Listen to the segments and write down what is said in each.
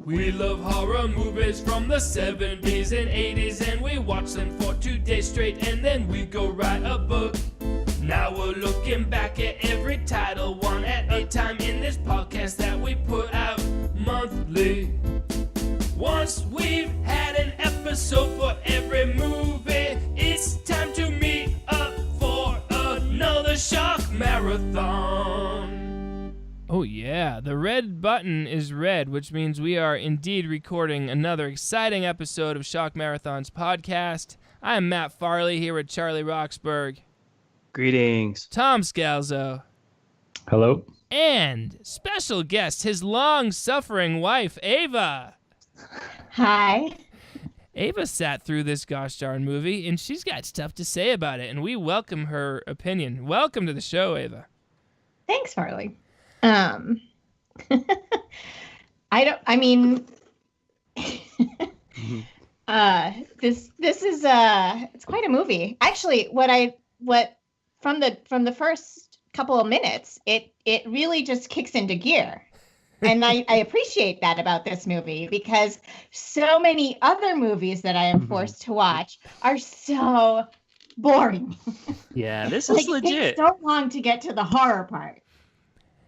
We love horror movies from the 70s and 80s, and we watch them for 2 days straight, and then we go write a book. Now we're looking back at every title, one at a time, in this podcast that we put out monthly. Once we've had an episode for every movie, it's time to meet up for another Shock Marathon. Oh yeah, the red button is red, which means we are indeed recording another exciting episode of Shock Marathons podcast. I am Matt Farley here with Charlie Roxburgh. Greetings. Tom Scalzo. Hello. And special guest, his long-suffering wife, Ava. Hi. Ava sat through this gosh darn movie, and she's got stuff to say about it, and we welcome her opinion. Welcome to the show, Ava. Thanks, Farley. This is it's quite a movie. Actually, from the first couple of minutes, it really just kicks into gear. And I appreciate that about this movie, because so many other movies that I am forced to watch are so boring. Yeah, this is legit. It takes so long to get to the horror part.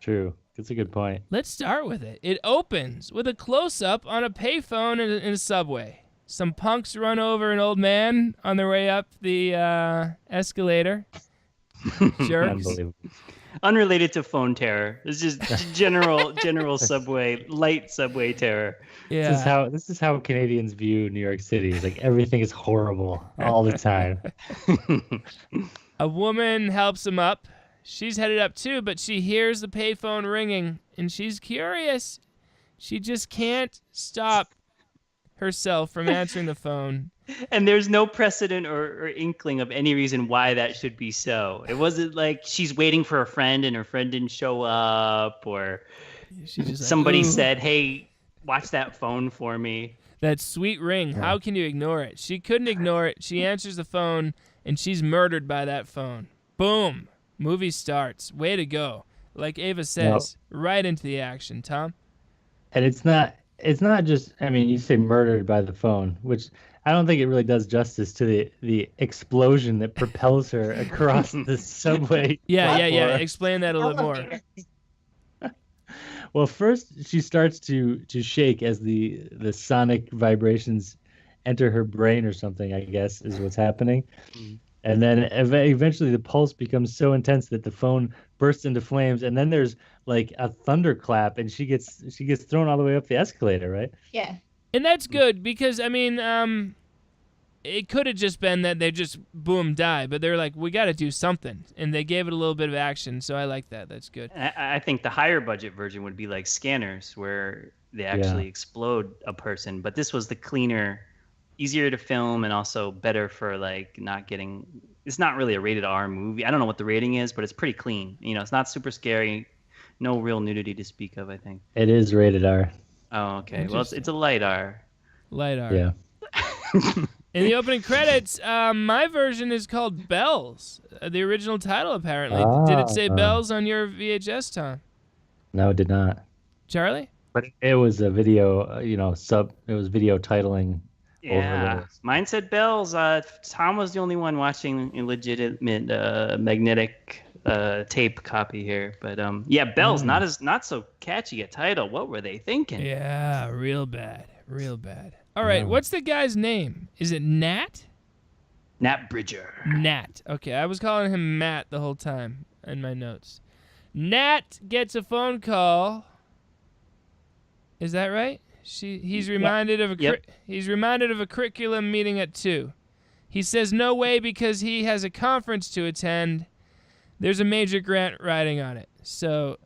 True. That's a good point. Let's start with it. It opens with a close-up on a payphone in a subway. Some punks run over an old man on their way up the escalator. Jerks. Unrelated to phone terror. It's just general light subway terror. Yeah. This is how Canadians view New York City. It's like everything is horrible all the time. A woman helps him up. She's headed up too, but she hears the payphone ringing, and she's curious. She just can't stop herself from answering the phone. And there's no precedent or inkling of any reason why that should be so. It wasn't like she's waiting for a friend and her friend didn't show up, or somebody said, hey, watch that phone for me. That sweet ring. Yeah. How can you ignore it? She couldn't ignore it. She answers the phone, and she's murdered by that phone. Boom. Movie starts. Way to go. Like Ava says, right into the action. Tom? And it's not just, you say murdered by the phone, which I don't think it really does justice to the explosion that propels her across the subway. Yeah. Explain that a little more. Well, first she starts to shake as the sonic vibrations enter her brain or something, I guess, is what's happening. And then eventually the pulse becomes so intense that the phone bursts into flames, and then there's like a thunderclap, and she gets thrown all the way up the escalator, right? Yeah. And that's good because, it could have just been that they just, boom, die. But they're like, we got to do something. And they gave it a little bit of action, so I like that. That's good. I think the higher budget version would be like Scanners, where they actually explode a person. But this was the cleaner, easier to film, and also better for like not getting. It's not really a rated R movie. I don't know what the rating is, but it's pretty clean. It's not super scary. No real nudity to speak of, I think. It is rated R. Oh, okay. Well, it's a light R. Light R. Yeah. In the opening credits, my version is called Bells. The original title, apparently. Did it say Bells on your VHS, Tom? No, it did not. Charlie? But it was a video, it was video titling. Yeah, mine said Bells. Tom was the only one watching a legitimate magnetic tape copy here. But Bells, not so catchy a title. What were they thinking? Yeah, real bad. All right, what's the guy's name? Is it Nat? Nat Bridger. Nat. Okay, I was calling him Matt the whole time in my notes. Nat gets a phone call. Is that right? He's reminded of a curriculum meeting at 2. He says no way because he has a conference to attend. There's a major grant riding on it. So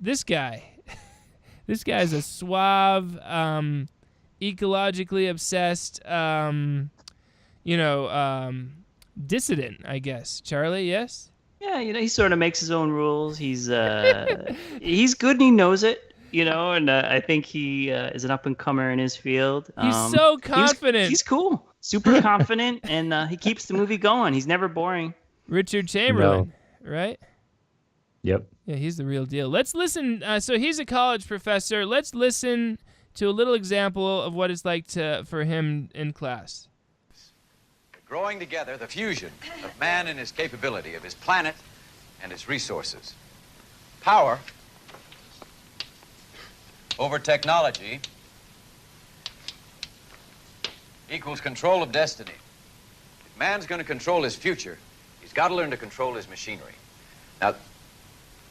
this guy is a suave, ecologically obsessed, dissident, I guess. Charlie, yes? Yeah, he sort of makes his own rules. He's he's good and he knows it. And I think he is an up-and-comer in his field. He's so confident. He's cool. Super confident, and he keeps the movie going. He's never boring. Richard Chamberlain, right? Yep. Yeah, he's the real deal. Let's listen. So he's a college professor. Let's listen to a little example of what it's like for him in class. Growing together, the fusion of man and his capability, of his planet and its resources. Power over technology equals control of destiny. If man's going to control his future, he's got to learn to control his machinery. Now,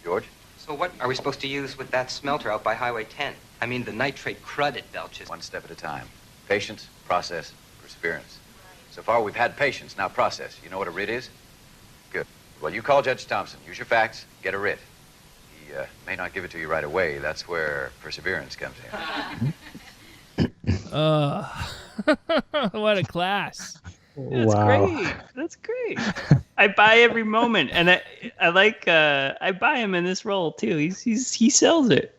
George? So what are we supposed to use with that smelter out by Highway 10? I mean, the nitrate crud it belches. One step at a time. Patience, process, perseverance. So far, we've had patience, now process. You know what a writ is? Good. Well, you call Judge Thompson, use your facts, get a writ. He may not give it to you right away. That's where perseverance comes in. What a class. That's great. That's great. I buy every moment, and I buy him in this role too. He sells it.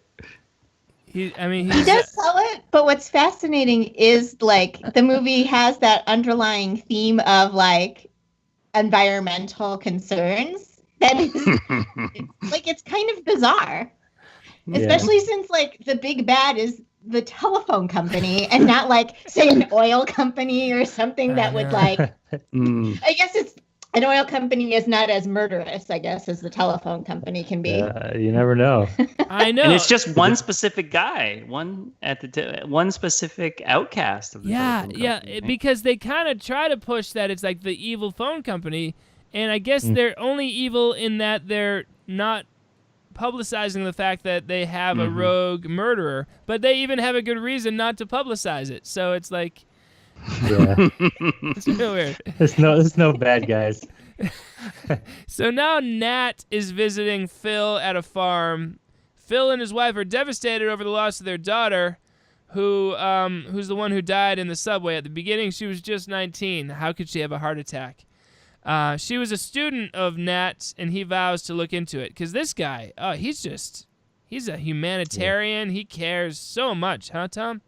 He does sell it, but what's fascinating is like the movie has that underlying theme of like environmental concerns that is like it's kind of bizarre, especially since like the big bad is the telephone company and not like say an oil company or something that would like I guess it's an oil company is not as murderous, I guess, as the telephone company can be. You never know. I know. And it's just one specific guy, one specific outcast of the telephone company, right? Because they kind of try to push that it's like the evil phone company, and I guess they're only evil in that they're not publicizing the fact that they have a rogue murderer, but they even have a good reason not to publicize it. So it's like, it's real weird. There's no bad guys. So now Nat is visiting Phil at a farm. Phil and his wife are devastated over the loss of their daughter, who's the one who died in the subway. At the beginning, she was just 19. How could she have a heart attack? She was a student of Nat's, and he vows to look into it. Because this guy, he's a humanitarian. He cares so much, huh, Tom?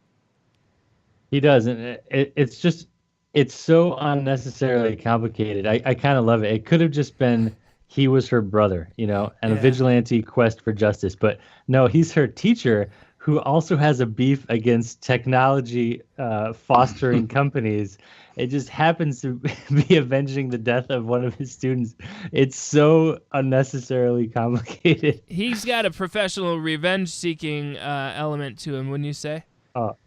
He does, and it's so unnecessarily complicated. I kind of love it. It could have just been he was her brother, and a vigilante quest for justice. But no, he's her teacher who also has a beef against technology fostering companies. It just happens to be avenging the death of one of his students. It's so unnecessarily complicated. He's got a professional revenge-seeking element to him, wouldn't you say?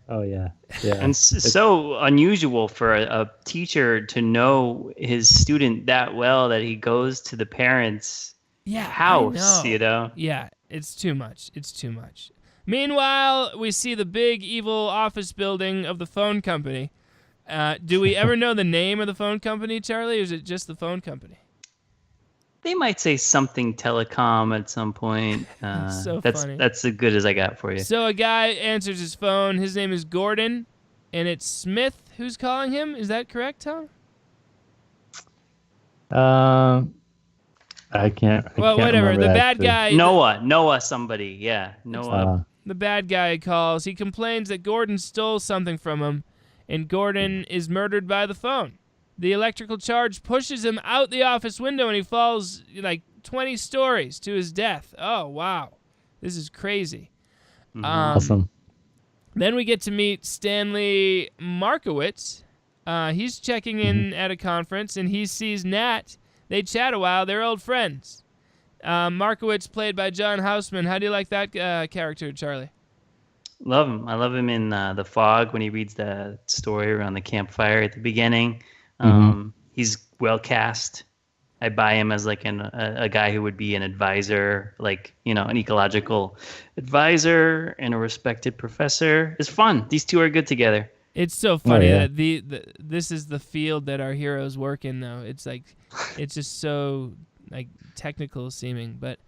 Oh yeah. And so unusual for a teacher to know his student that well that he goes to the parents' house, Yeah, it's too much. Meanwhile, we see the big evil office building of the phone company. Do we ever know the name of the phone company, Charlie, or is it just the phone company? They might say something telecom at some point. So funny. That's as good as I got for you. So a guy answers his phone. His name is Gordon, and it's Smith who's calling him. Is that correct, Tom? I can't. Whatever. The bad guy. Noah. Somebody. Yeah, Noah. The bad guy calls. He complains that Gordon stole something from him, and Gordon is murdered by the phone. The electrical charge pushes him out the office window, and he falls like 20 stories to his death. Oh, wow. This is crazy. Awesome. Then we get to meet Stanley Markowitz. He's checking in at a conference, and he sees Nat. They chat a while. They're old friends. Markowitz, played by John Houseman. How do you like that character, Charlie? Love him. I love him in The Fog when he reads the story around the campfire at the beginning. He's well cast. I buy him as like a guy who would be an advisor, like, an ecological advisor and a respected professor. It's fun. These two are good together. It's so funny that this is the field that our heroes work in, though. It's like, it's just so like technical seeming, but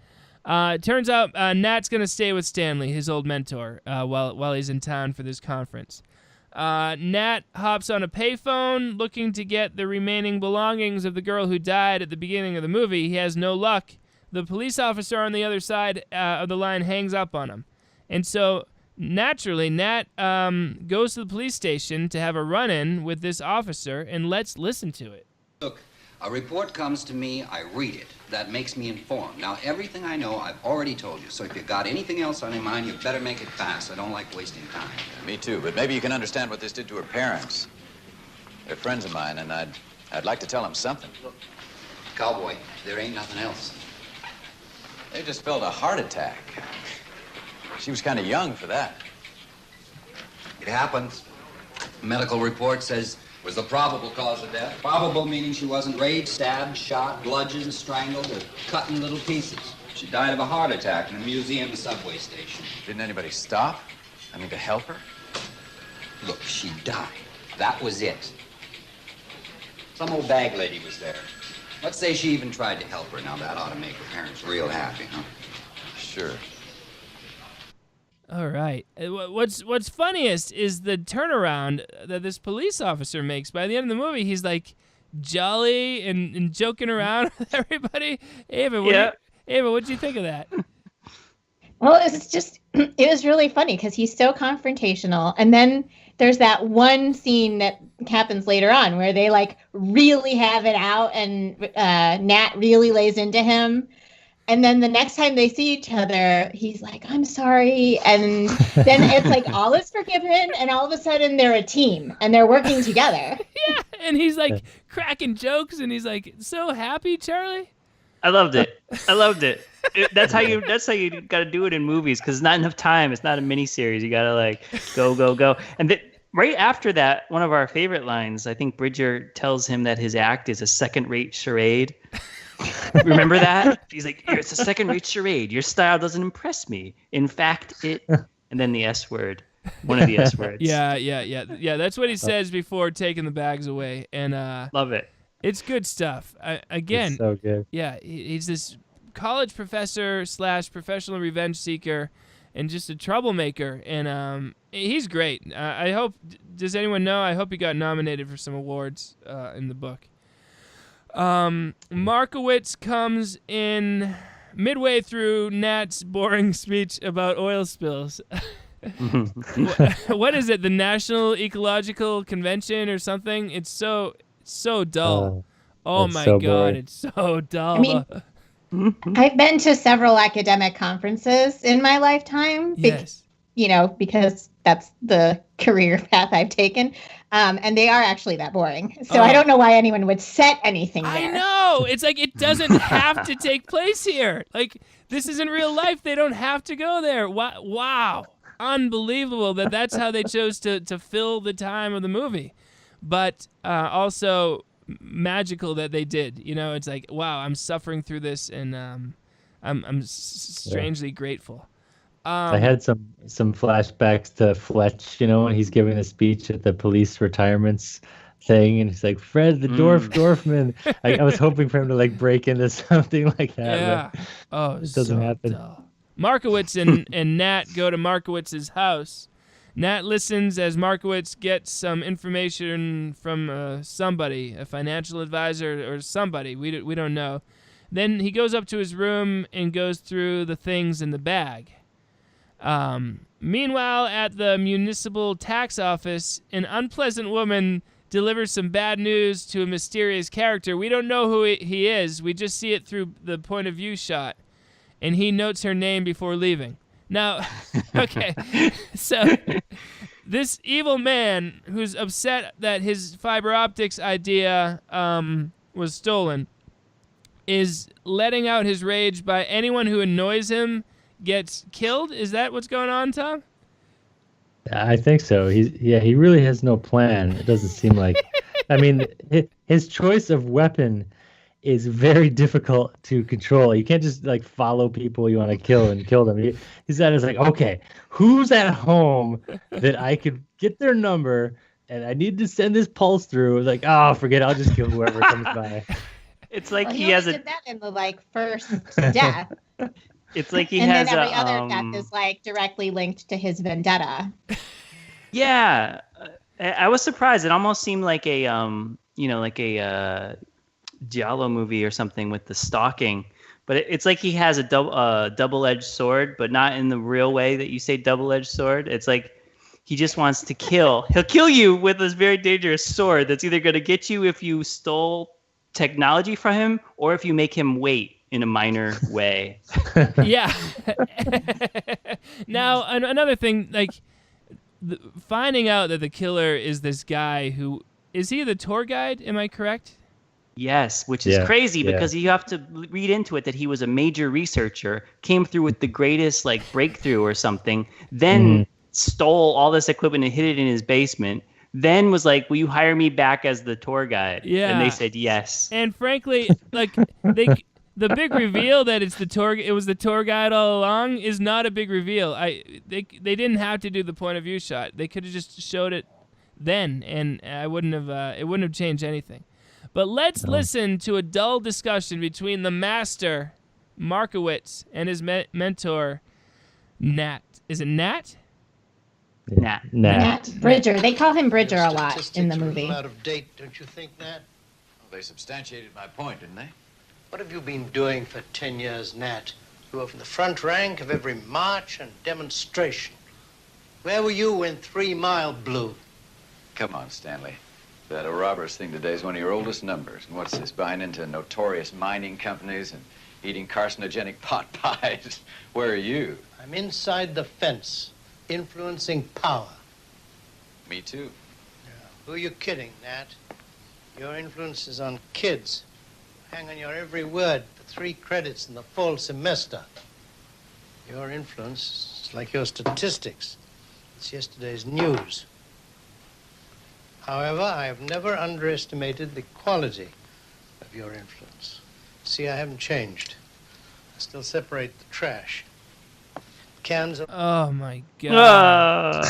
it turns out Nat's gonna stay with Stanley, his old mentor, while he's in town for this conference. Nat hops on a payphone looking to get the remaining belongings of the girl who died at the beginning of the movie. He has no luck. The police officer on the other side of the line hangs up on him. And so, naturally, Nat goes to the police station to have a run-in with this officer, and let's listen to it. Look, A report comes to me, I read it. That makes me informed. Now, everything I know, I've already told you. So if you've got anything else on your mind, you better make it fast. I don't like wasting time. Me too, but maybe you can understand what this did to her parents. They're friends of mine, and I'd like to tell them something. Look, cowboy, there ain't nothing else. They just felt a heart attack. She was kind of young for that. It happens. Medical report says it was the probable cause of death. Probable meaning she wasn't raped, stabbed, shot, bludgeoned, strangled, or cut in little pieces. She died of a heart attack in a museum subway station. Didn't anybody stop? I mean, to help her? Look, she died. That was it. Some old bag lady was there. Let's say she even tried to help her. Now, that ought to make her parents real happy, huh? Sure. All right. What's funniest is the turnaround that this police officer makes. By the end of the movie, he's like jolly and joking around with everybody. Ava, what do you think of that? Well, it was really funny because he's so confrontational. And then there's that one scene that happens later on where they like really have it out and Nat really lays into him. And then the next time they see each other, he's like, I'm sorry. And then it's like all is forgiven. And all of a sudden they're a team and they're working together. Yeah. And he's like cracking jokes and he's like, so happy, Charlie. I loved it. That's how you got to do it in movies because not enough time. It's not a miniseries. You got to like go. And right after that, one of our favorite lines, I think Bridger tells him that his act is a second-rate charade. Remember that? He's like, it's a second-rate charade. Your style doesn't impress me. In fact, it... And then the S word. One of the S words. Yeah. That's what he says before taking the bags away. And love it. It's good stuff. Again, It's so good. Yeah, he's this college professor / professional revenge seeker and just a troublemaker. And he's great. I hope... Does anyone know? I hope he got nominated for some awards in the book. Markowitz comes in midway through Nat's boring speech about oil spills. What is it? The National Ecological Convention or something? It's so dull. Oh my God, boring. It's so dull. I mean, I've been to several academic conferences in my lifetime. Yes. Because that's the career path I've taken. And they are actually that boring. So I don't know why anyone would set anything there. I know. It's like it doesn't have to take place here. Like, this is in real life. They don't have to go there. Wow. Unbelievable that's how they chose to fill the time of the movie. But also magical that they did. It's like, wow, I'm suffering through this, and I'm strangely grateful. I had some flashbacks to Fletch, when he's giving a speech at the police retirements thing, and he's like, Fred the Dorfman. I was hoping for him to like break into something like that. Yeah. It doesn't happen. Dull. Markowitz and Nat go to Markowitz's house. Nat listens as Markowitz gets some information from somebody, a financial advisor or somebody. We don't know. Then he goes up to his room and goes through the things in the bag. Meanwhile, at the municipal tax office, an unpleasant woman delivers some bad news to a mysterious character. We don't know who he is. We just see it through the point of view shot. And he notes her name before leaving. Now, okay, so this evil man who's upset that his fiber optics idea was stolen is letting out his rage by anyone who annoys him gets killed. Is that what's going on, Tom? I think so. He really has no plan. It doesn't seem like. I mean, his choice of weapon is very difficult to control. You can't just like follow people you want to kill and kill them. He's at is like, okay, who's at home that I could get their number and I need to send this pulse through? Like, oh, forget it. I'll just kill whoever comes by. It's like he has did that in the first death. It's like he and has then every other death is like directly linked to his vendetta. Yeah, I was surprised. It almost seemed like a Giallo movie or something with the stalking, but it's like he has a double-edged sword, but not in the real way that you say double-edged sword. It's like he just wants to kill. He'll kill you with this very dangerous sword that's either going to get you if you stole technology from him, or if you make him wait in a minor way. Yeah. Now, another thing, like finding out that the killer is this guy who is he the tour guide? Am I correct? Yes, which is crazy because you have to read into it that he was a major researcher, came through with the greatest like breakthrough or something, then stole all this equipment and hid it in his basement. Then was like, will you hire me back as the tour guide? Yeah. And they said yes. And frankly, like the big reveal that it was the tour guide all along is not a big reveal. They didn't have to do the point of view shot. They could have just showed it then, and it wouldn't have changed anything. But let's listen to a dull discussion between the master Markowitz and his mentor Nat. Is it Nat? Nat Bridger. They call him Bridger a lot in the movie. Out of date, don't you think, Nat? Well, they substantiated my point, didn't they? What have you been doing for 10 years, Nat? You were in the front rank of every march and demonstration. Where were you when 3 Mile blew? Come on, Stanley. That a robber's thing today is one of your oldest numbers. And what's this, buying into notorious mining companies and eating carcinogenic pot pies? Where are you? I'm inside the fence, influencing power. Me too. Who are you kidding, Nat? Your influence is on kids. Hang on your every word for 3 credits in the fall semester. Your influence is like your statistics. It's yesterday's news. However, I have never underestimated the quality of your influence. See, I haven't changed. I still separate the trash. Cans of... Oh, my God.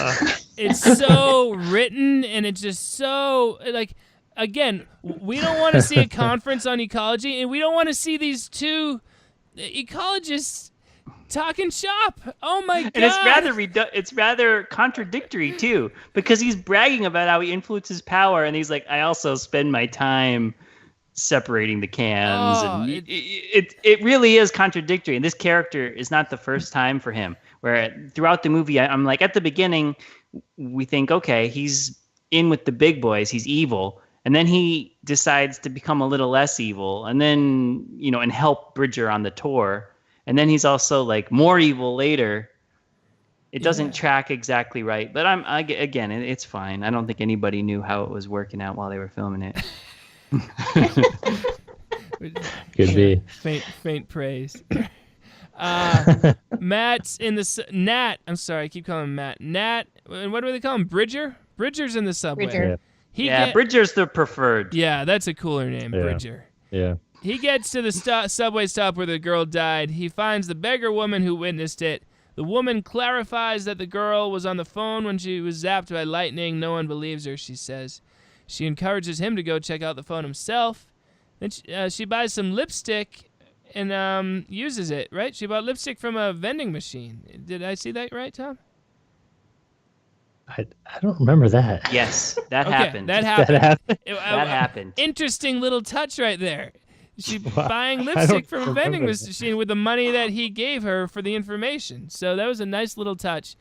It's so written, and it's just so, like, again, we don't want to see a conference on ecology, and we don't want to see these two ecologists talking shop. Oh, my God. And it's rather contradictory, too, because he's bragging about how he influences power, and he's like, I also spend my time separating the cans. And it really is contradictory. And this character is not the first time for him, where throughout the movie, I'm like, at the beginning, we think, okay, he's in with the big boys, he's evil. And then he decides to become a little less evil, and then, and help Bridger on the tour. And then he's also like more evil later. It doesn't track exactly right, but again, it's fine. I don't think anybody knew how it was working out while they were filming it. Could be faint praise. Matt's in the Nat. I'm sorry, I keep calling him Matt. Nat. And what do they call him? Bridger. Bridger's in the subway. Bridger. Bridger's the preferred. Yeah, that's a cooler name, Bridger. Yeah. He gets to the subway stop where the girl died. He finds the beggar woman who witnessed it. The woman clarifies that the girl was on the phone when she was zapped by lightning. No one believes her, she says. She encourages him to go check out the phone himself. Then she buys some lipstick and uses it, right? She bought lipstick from a vending machine. Did I see that right, Tom? I don't remember that. Yes, that happened. That happened. That happened. Interesting little touch right there. She's buying lipstick from a vending machine with the money that he gave her for the information. So that was a nice little touch.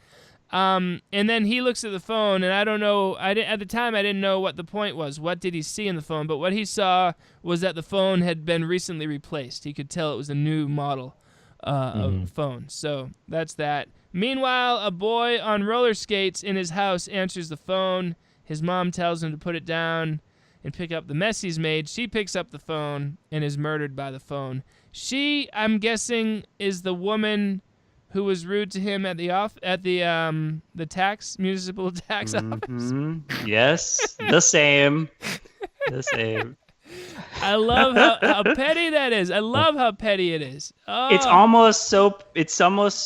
And then he looks at the phone, and I don't know. At the time, I didn't know what the point was. What did he see in the phone? But what he saw was that the phone had been recently replaced. He could tell it was a new model of phone. So that's that. Meanwhile, a boy on roller skates in his house answers the phone. His mom tells him to put it down and pick up the mess he's made. She picks up the phone and is murdered by the phone. She, I'm guessing, is the woman who was rude to him at the municipal tax office. Yes, the same. I love how petty that is. I love how petty it is. Oh. It's almost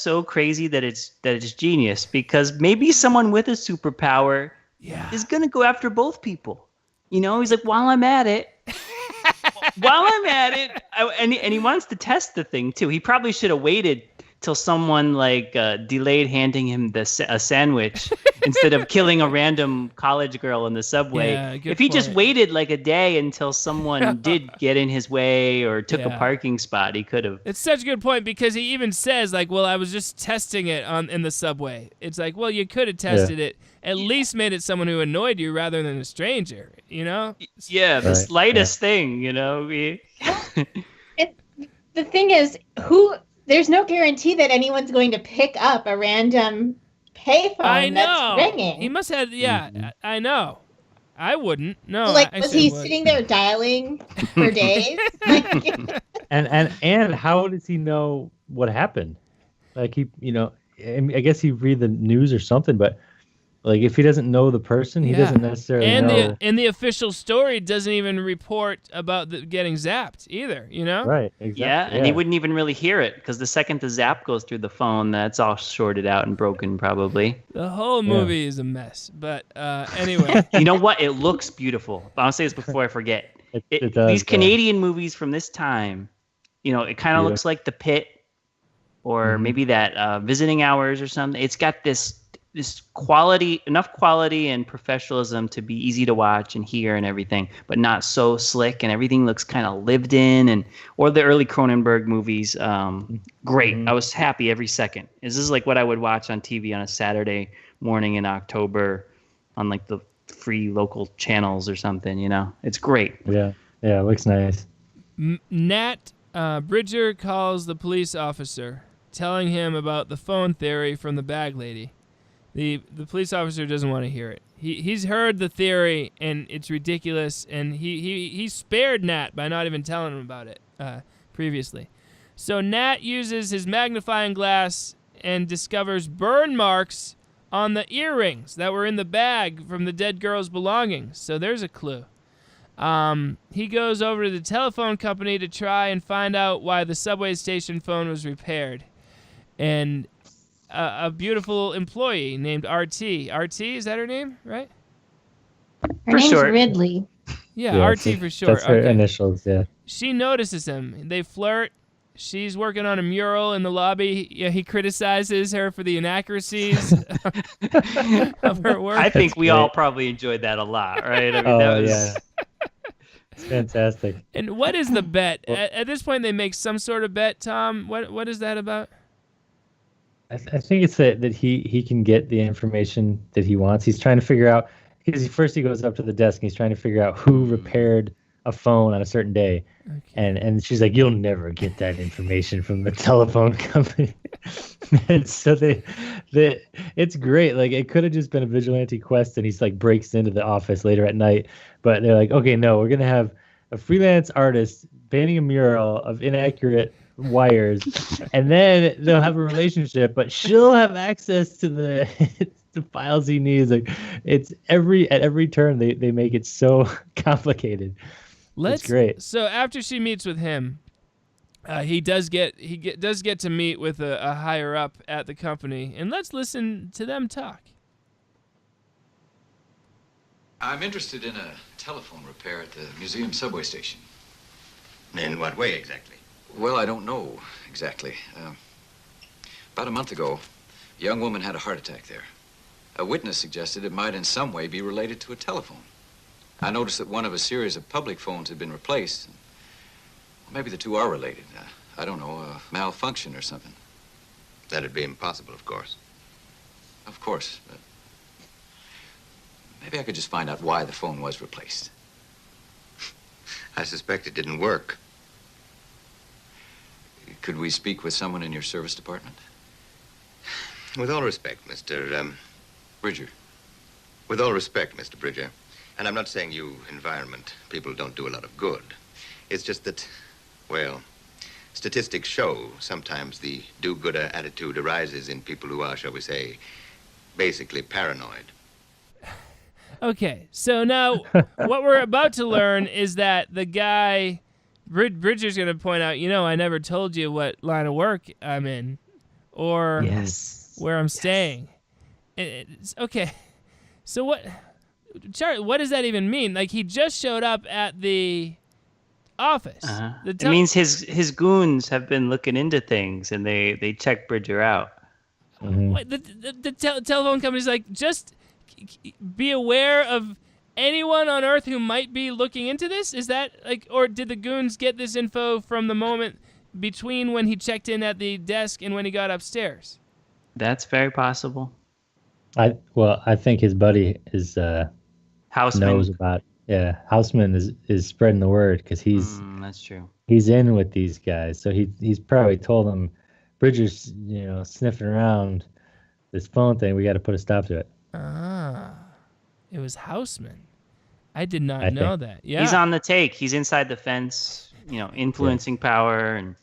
so crazy that it's genius, because maybe someone with a superpower is gonna go after both people. He's like, while I'm at it, and he wants to test the thing too. He probably should have waited till someone like delayed handing him a sandwich instead of killing a random college girl in the subway. Yeah, good If he just point. waited like a day until someone did get in his way or took a Yeah. parking spot, he could have. It's such a good point because he even says like, "Well, I was just testing it in the subway." It's like, well, you could have tested it. At least made it someone who annoyed you rather than a stranger. You know? Yeah, the Right, slightest thing, you know. The thing is, there's no guarantee that anyone's going to pick up a random payphone I know. that's ringing. He must have. Yeah, I know. I wouldn't. No. Like, I was said he would. sitting there dialing for days? And how does he know what happened? Like he, I guess he read the news or something, but like if he doesn't know the person, he doesn't necessarily know. And the official story doesn't even report about getting zapped either. You know? Right. Exactly. Yeah, and he wouldn't even really hear it because the second the zap goes through the phone, that's all shorted out and broken probably. The whole movie is a mess. But anyway. You know what? It looks beautiful. I'll say this before I forget. It does, These Canadian movies from this time, it kind of looks like The Pit or maybe that Visiting Hours or something. It's got this quality, enough quality and professionalism to be easy to watch and hear and everything, but not so slick, and everything looks kind of lived in, or the early Cronenberg movies. Great. I was happy every second. This is like what I would watch on TV on a Saturday morning in October on like the free local channels or something, It's great. Yeah. Yeah. It looks nice. Nat Bridger calls the police officer, telling him about the phone theory from the bag lady. The police officer doesn't want to hear it. He's heard the theory and it's ridiculous, and he spared Nat by not even telling him about it previously. So Nat uses his magnifying glass and discovers burn marks on the earrings that were in the bag from the dead girl's belongings. So there's a clue. He goes over to the telephone company to try and find out why the subway station phone was repaired. And a beautiful employee named Artie. Artie, is that her name, right? Her name's short. Ridley. Yeah, Artie for short. That's her initials, yeah. She notices him. They flirt. She's working on a mural in the lobby. He criticizes her for the inaccuracies of her work. I think That's we all great. probably enjoyed that a lot, right? I mean, that was... yeah. It's fantastic. And what is the bet? At this point, they make some sort of bet, Tom. What is that about? I think it's that he can get the information that he wants. He's trying to figure out, because first he goes up to the desk and he's trying to figure out who repaired a phone on a certain day. Okay. And she's like, you'll never get that information from the telephone company. And so it's great. Like, it could have just been a vigilante quest and he's like breaks into the office later at night, but they're like, okay, no, we're going to have a freelance artist painting a mural of inaccurate wires, and then they'll have a relationship, but she'll have access to the files he needs. Like, it's at every turn they make it so complicated. It's great. So after she meets with him, he does get to meet with a higher up at the company, and let's listen to them talk. I'm interested in a telephone repair at the museum subway station. In what way exactly? Well, I don't know exactly. About a month ago, a young woman had a heart attack there. A witness suggested it might in some way be related to a telephone. I noticed that one of a series of public phones had been replaced. Well, maybe the two are related. I don't know, a malfunction or something. That'd be impossible, of course. Of course, but maybe I could just find out why the phone was replaced. I suspect it didn't work. Could we speak with someone in your service department? With all respect, Mr. Bridger. With all respect, Mr. Bridger, and I'm not saying you environment people don't do a lot of good. It's just that, well, statistics show sometimes the do-gooder attitude arises in people who are, shall we say, basically paranoid. Okay, so now what we're about to learn is that the guy, Bridger's going to point out, I never told you what line of work I'm in or where I'm staying. Okay, so Charlie, what does that even mean? Like, he just showed up at the office. It means his goons have been looking into things, and they check Bridger out. Wait, the telephone company's like, just be aware of anyone on Earth who might be looking into this? Is that like, or did the goons get this info from the moment between when he checked in at the desk and when he got upstairs? That's very possible. I think his buddy is Houseman knows about it. Yeah, Houseman is spreading the word because that's true. He's in with these guys, so he's probably told them, Bridger's sniffing around this phone thing. We got to put a stop to it. It was Houseman. I did not know that. Yeah, he's on the take. He's inside the fence. Influencing power and.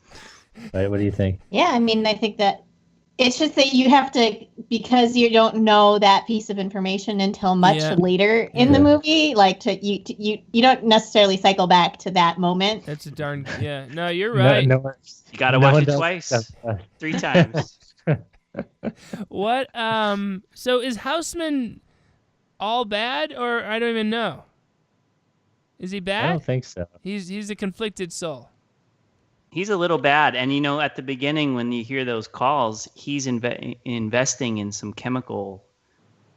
Right. What do you think? Yeah, I mean, I think that it's just that you have to, because you don't know that piece of information until much later in the movie. Like you don't necessarily cycle back to that moment. That's a darn No, you're right. No, you got to watch it twice, 3 times. What? So is Houseman all bad, or I don't even know? Is he bad? I don't think so. He's a conflicted soul. He's a little bad, and at the beginning when you hear those calls, he's investing in some chemical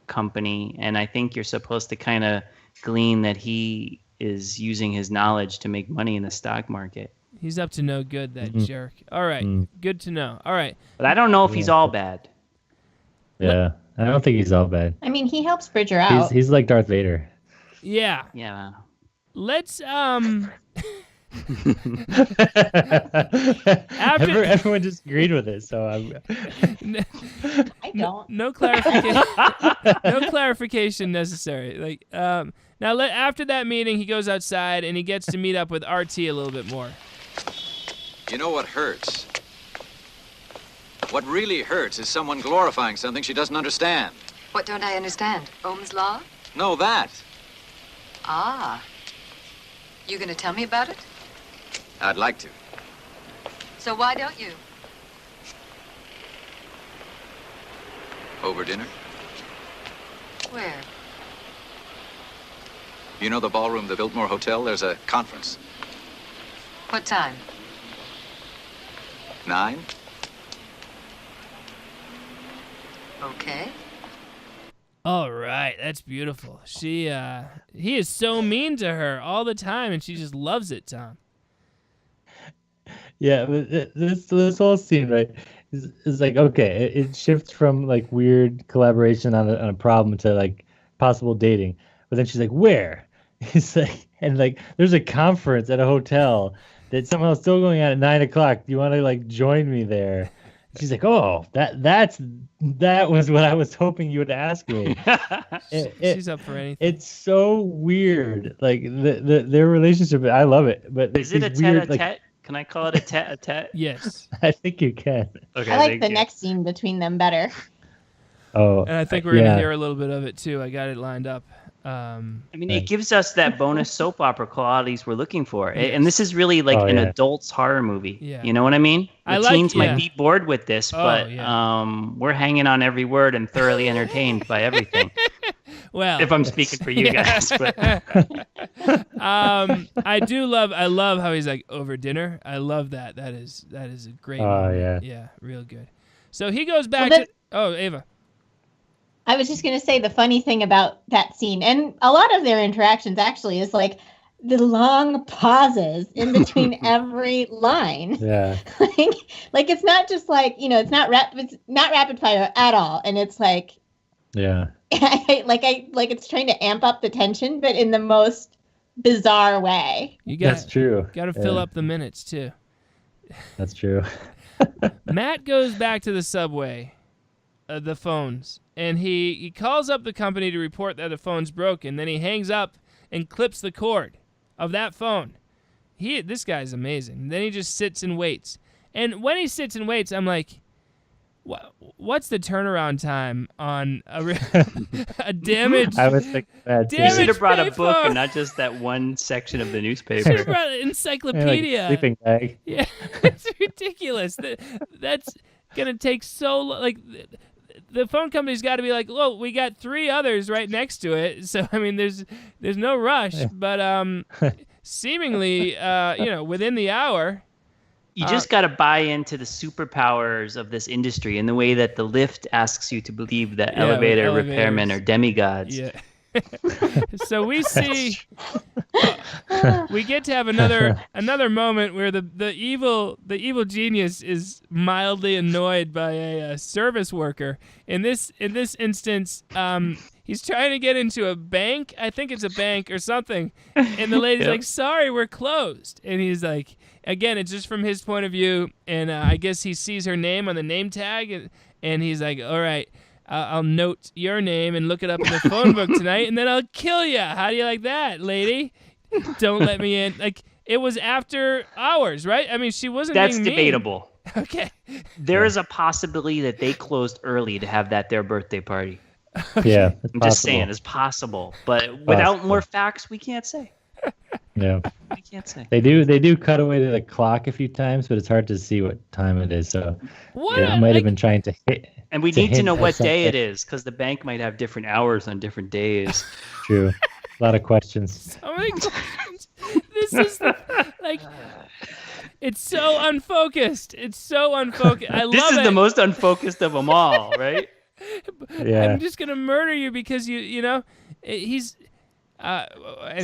company, and I think you're supposed to kind of glean that he is using his knowledge to make money in the stock market. He's up to no good, that jerk. All right, good to know. All right, but I don't know if he's all bad. Yeah, I don't think he's all bad. I mean, he helps Bridger out. He's like Darth Vader. Yeah. Let's everyone just agreed with it, so I don't. No clarification. No clarification necessary. Like now, after that meeting, he goes outside and he gets to meet up with Artie a little bit more. You know what hurts? What really hurts is someone glorifying something she doesn't understand. What don't I understand? Ohm's law? No, that. Ah. You gonna tell me about it? I'd like to. So why don't you? Over dinner? Where? You know the ballroom of the Biltmore Hotel? There's a conference. What time? 9? Okay. All right, that's beautiful. He is so mean to her all the time, and she just loves it, Tom. Yeah, but this whole scene, right, is like, okay, it shifts from like weird collaboration on a problem to like possible dating, but then she's like, where? It's like, and like, there's a conference at a hotel that's somehow still going on at 9 o'clock. Do you want to like join me there? She's like, oh, that was what I was hoping you would ask me. She's up for anything. It's so weird, like their relationship. I love it, but is it a tete-a-tete? Can I call it a tete-a-tete? Yes. I think you can. Okay. I like the next scene between them better. Oh, and I think we're gonna hear a little bit of it too. I got it lined up. I mean, it gives us that bonus soap opera qualities we're looking for, and this is really like an adult's horror movie. Yeah. You know what I mean? The teens might be bored with this, but we're hanging on every word and thoroughly entertained by everything. Well, if I'm speaking for you guys, but I love how he's like, over dinner. I love that. That is a great. Yeah, real good. So he goes back to. Oh, Ava. I was just going to say the funny thing about that scene, and a lot of their interactions actually, is like the long pauses in between every line. Yeah. like it's not just like, it's not rapid fire at all, and it's like, yeah, like it's trying to amp up the tension, but in the most bizarre way. That's true. Got to fill up the minutes too. That's true. Matt goes back to the subway, the phones. And he calls up the company to report that the phone's broken. Then he hangs up and clips the cord of that phone. This guy's amazing. Then he just sits and waits. And when he sits and waits, I'm like, what's the turnaround time on a damaged? I was thinking that too. You should have brought a book and not just that one section of the newspaper. Should have brought an encyclopedia. Like sleeping bag. Yeah, it's ridiculous. That's gonna take so long. Like. The phone company's got to be like, well, we got 3 others right next to it. So, I mean, there's no rush. But seemingly, within the hour. You just got to buy into the superpowers of this industry in the way that the lift asks you to believe that elevator repairmen are demigods. Yeah. So we see, we get to have another moment where the evil genius is mildly annoyed by a service worker. In this instance, he's trying to get into a bank. I think it's a bank or something. And the lady's like, "Sorry, we're closed." And he's like, again, it's just from his point of view. And I guess he sees her name on the name tag, and he's like, "All right, I'll note your name and look it up in the phone book tonight, and then I'll kill you. How do you like that, lady? Don't let me in." Like, it was after hours, right? I mean, she wasn't That's being mean. debatable. Okay. There is a possibility that they closed early to have their birthday party. Yeah, I'm just saying, it's possible. But without more facts, we can't say. Yeah. We can't say. They do cut away to the clock a few times, but it's hard to see what time it is. So it might have been trying to hit. And we need to know what day it is, because the bank might have different hours on different days. True. A lot of questions. So many questions. This is it's so unfocused. It's so unfocused. I love it. This is the most unfocused of them all, right? Yeah. I'm just gonna murder you because he's anyway.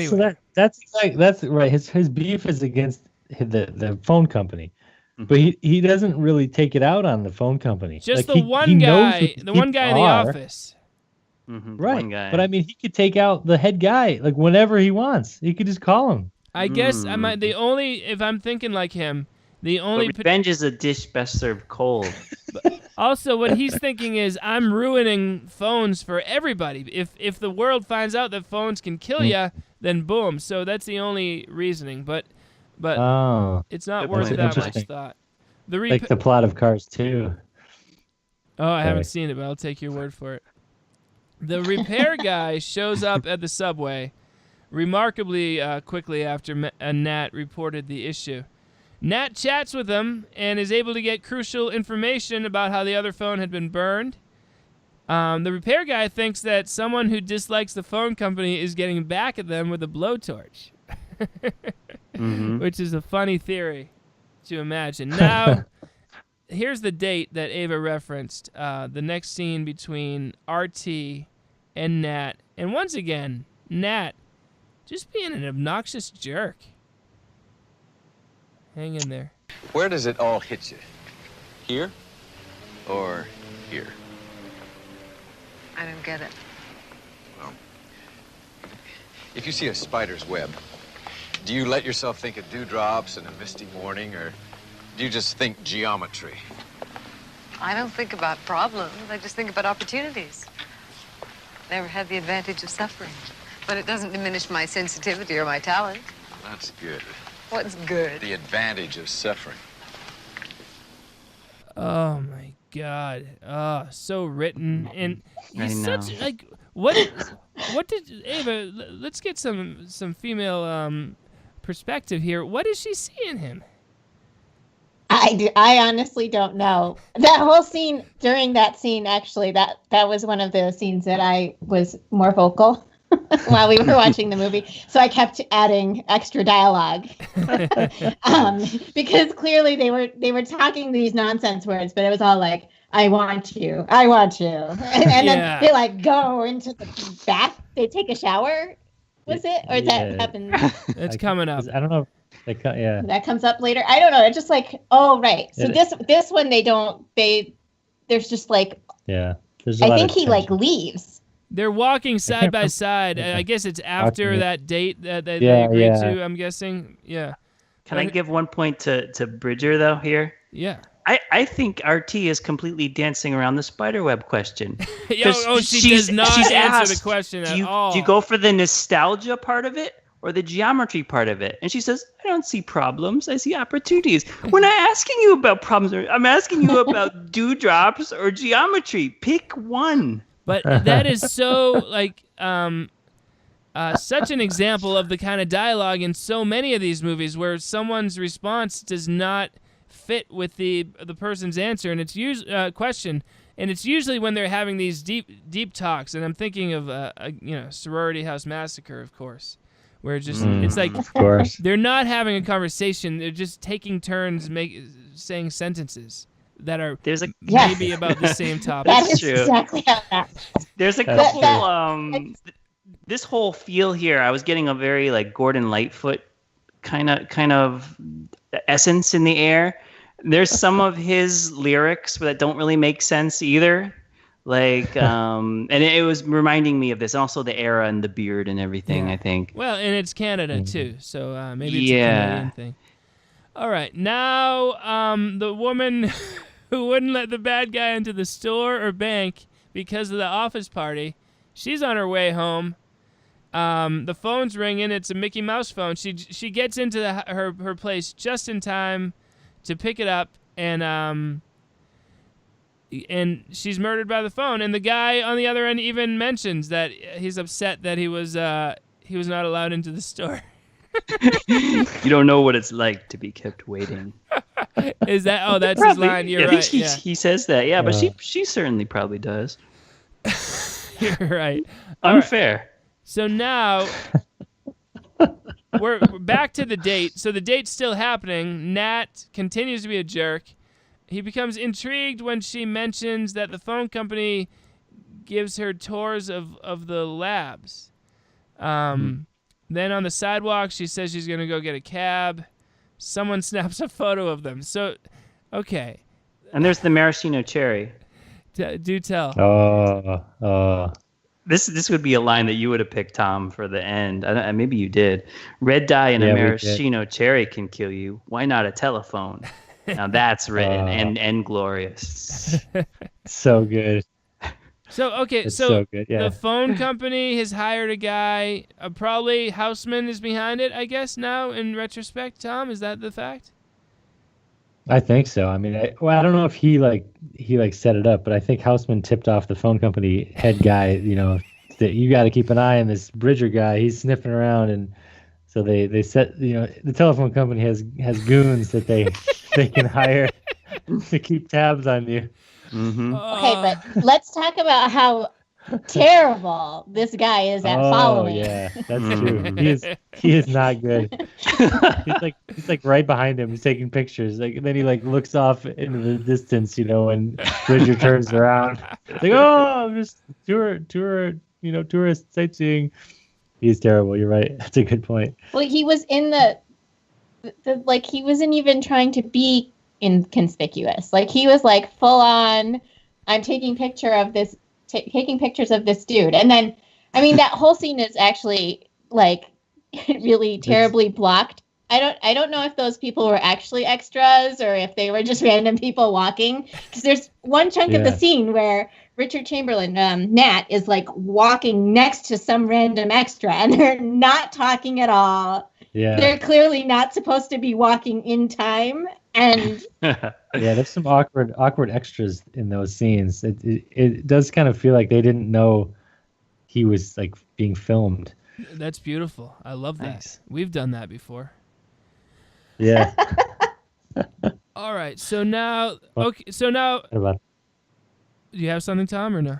So that's right. His beef is against the phone company. But he doesn't really take it out on the phone company. Just the one guy in the office. Mm-hmm, right. One guy. But I mean, he could take out the head guy like whenever he wants. He could just call him. I guess if I'm thinking like him, But revenge is a dish best served cold. Also, what he's thinking is, I'm ruining phones for everybody. If the world finds out that phones can kill you, then boom. So that's the only reasoning. But it's not worth that much thought. Like the plot of Cars 2. Oh, I haven't seen it, but I'll take your word for it. The repair guy shows up at the subway remarkably quickly after Nat reported the issue. Nat chats with him and is able to get crucial information about how the other phone had been burned. The repair guy thinks that someone who dislikes the phone company is getting back at them with a blowtorch. Which is a funny theory to imagine. Now, here's the date that Ava referenced. The next scene between Artie and Nat. And once again, Nat just being an obnoxious jerk. Hang in there. Where does it all hit you? Here or here? I don't get it. Well, if you see a spider's web, do you let yourself think of dewdrops and a misty morning, or do you just think geometry? I don't think about problems. I just think about opportunities. Never had the advantage of suffering. But it doesn't diminish my sensitivity or my talent. That's good. What's good? The advantage of suffering. Oh my God! So written, and he's I know. such like what did Ava? Let's get some female perspective here. What does she see in him? I honestly don't know. That whole scene, during that scene, actually, that was one of the scenes that I was more vocal while we were watching the movie. So I kept adding extra dialogue because clearly they were talking these nonsense words, but it was all like, "I want you, I want you," and then they like go into the bath. They take a shower. Was it, or that happens? It's coming up. I don't know. That comes up later. I don't know. It's just like, oh right. So this one there's just like, yeah. There's I think he like leaves. They're walking side by side. I guess it's after that date that they agreed to. I'm guessing. Yeah. Can I give 1 point to Bridger though here? Yeah. I think RT is completely dancing around the spiderweb question. She does not answer the question at all. Do you go for the nostalgia part of it or the geometry part of it? And she says, I don't see problems. I see opportunities. We're not asking you about problems. I'm asking you about dewdrops or geometry. Pick one. But that is so like such an example of the kind of dialogue in so many of these movies where someone's response does not fit with the person's answer, and it's usually question, and it's usually when they're having these deep talks. And I'm thinking of Sorority House Massacre, of course, where it's like of course. they're not having a conversation. They're just taking turns saying sentences that are maybe about the same topic. That is true. exactly how that. There's a That's couple. This whole feel here, I was getting a very like Gordon Lightfoot kind of essence in the air. There's some of his lyrics that don't really make sense either. Like, and it was reminding me of this, and also the era and the beard and everything. I think. Well, and it's Canada too, so maybe it's a Canadian thing. All right, now the woman who wouldn't let the bad guy into the store or bank because of the office party, she's on her way home. The phone's ringing. It's a Mickey Mouse phone. She gets into her place just in time to pick it up, and she's murdered by the phone. And the guy on the other end even mentions that he's upset that he was not allowed into the store. You don't know what it's like to be kept waiting. Is that? Oh, that's his line. You're right. He says that. Yeah, but she certainly probably does. You're right. Unfair. Right. So now we're back to the date. So the date's still happening. Nat continues to be a jerk. He becomes intrigued when she mentions that the phone company gives her tours of the labs. Then on the sidewalk, she says she's going to go get a cab. Someone snaps a photo of them. So, okay. And there's the maraschino cherry. Do tell. This would be a line that you would have picked, Tom, for the end. Maybe you did. Red dye and a maraschino cherry can kill you. Why not a telephone? Now that's written and glorious. So good. So, okay, It's so good, yeah. The phone company has hired a guy. Probably Houseman is behind it, I guess, now, in retrospect. Tom, is that the fact? I think so. I mean, I don't know if he set it up, but I think Houseman tipped off the phone company head guy, that you got to keep an eye on this Bridger guy. He's sniffing around, and so they set, the telephone company has goons that they can hire to keep tabs on you. Mm-hmm. Okay, but let's talk about how terrible this guy is at following. Yeah, that's true. He is not good. he's like right behind him. He's taking pictures. Like then he looks off into the distance. When Bridger turns around, like, oh, I'm just tourist sightseeing. He's terrible. You're right. That's a good point. Well, he was in he wasn't even trying to be inconspicuous. Like he was like full on. I'm taking pictures of this dude, and then I mean that whole scene is actually like really terribly blocked. I don't know if those people were actually extras or if they were just random people walking, because there's one chunk of the scene where Richard Chamberlain, Nat, is like walking next to some random extra, and they're not talking at all. Yeah, they're clearly not supposed to be walking in time. And there's some awkward extras in those scenes. It does kind of feel like they didn't know he was like being filmed. That's beautiful. I love that. Nice. We've done that before. Yeah. All right. So now, do you have something, Tom, or no?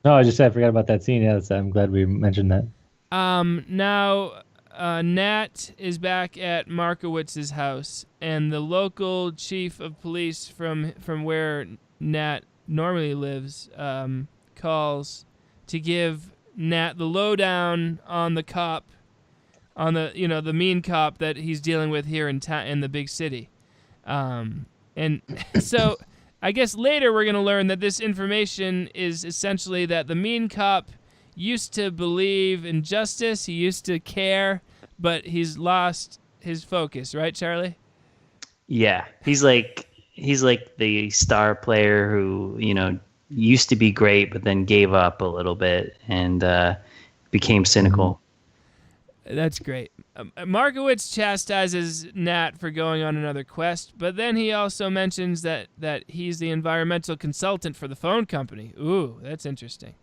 No, I forgot about that scene. Yeah, I'm glad we mentioned that. Now. Nat is back at Markowitz's house, and the local chief of police from where Nat normally lives calls to give Nat the lowdown on the cop, on the mean cop that he's dealing with here in the big city, and so I guess later we're gonna learn that this information is essentially that the mean cop used to believe in justice. He used to care, but he's lost his focus, right, Charlie? Yeah, he's like the star player who used to be great, but then gave up a little bit and became cynical. That's great. Markowitz chastises Nat for going on another quest, but then he also mentions that he's the environmental consultant for the phone company. Ooh, that's interesting.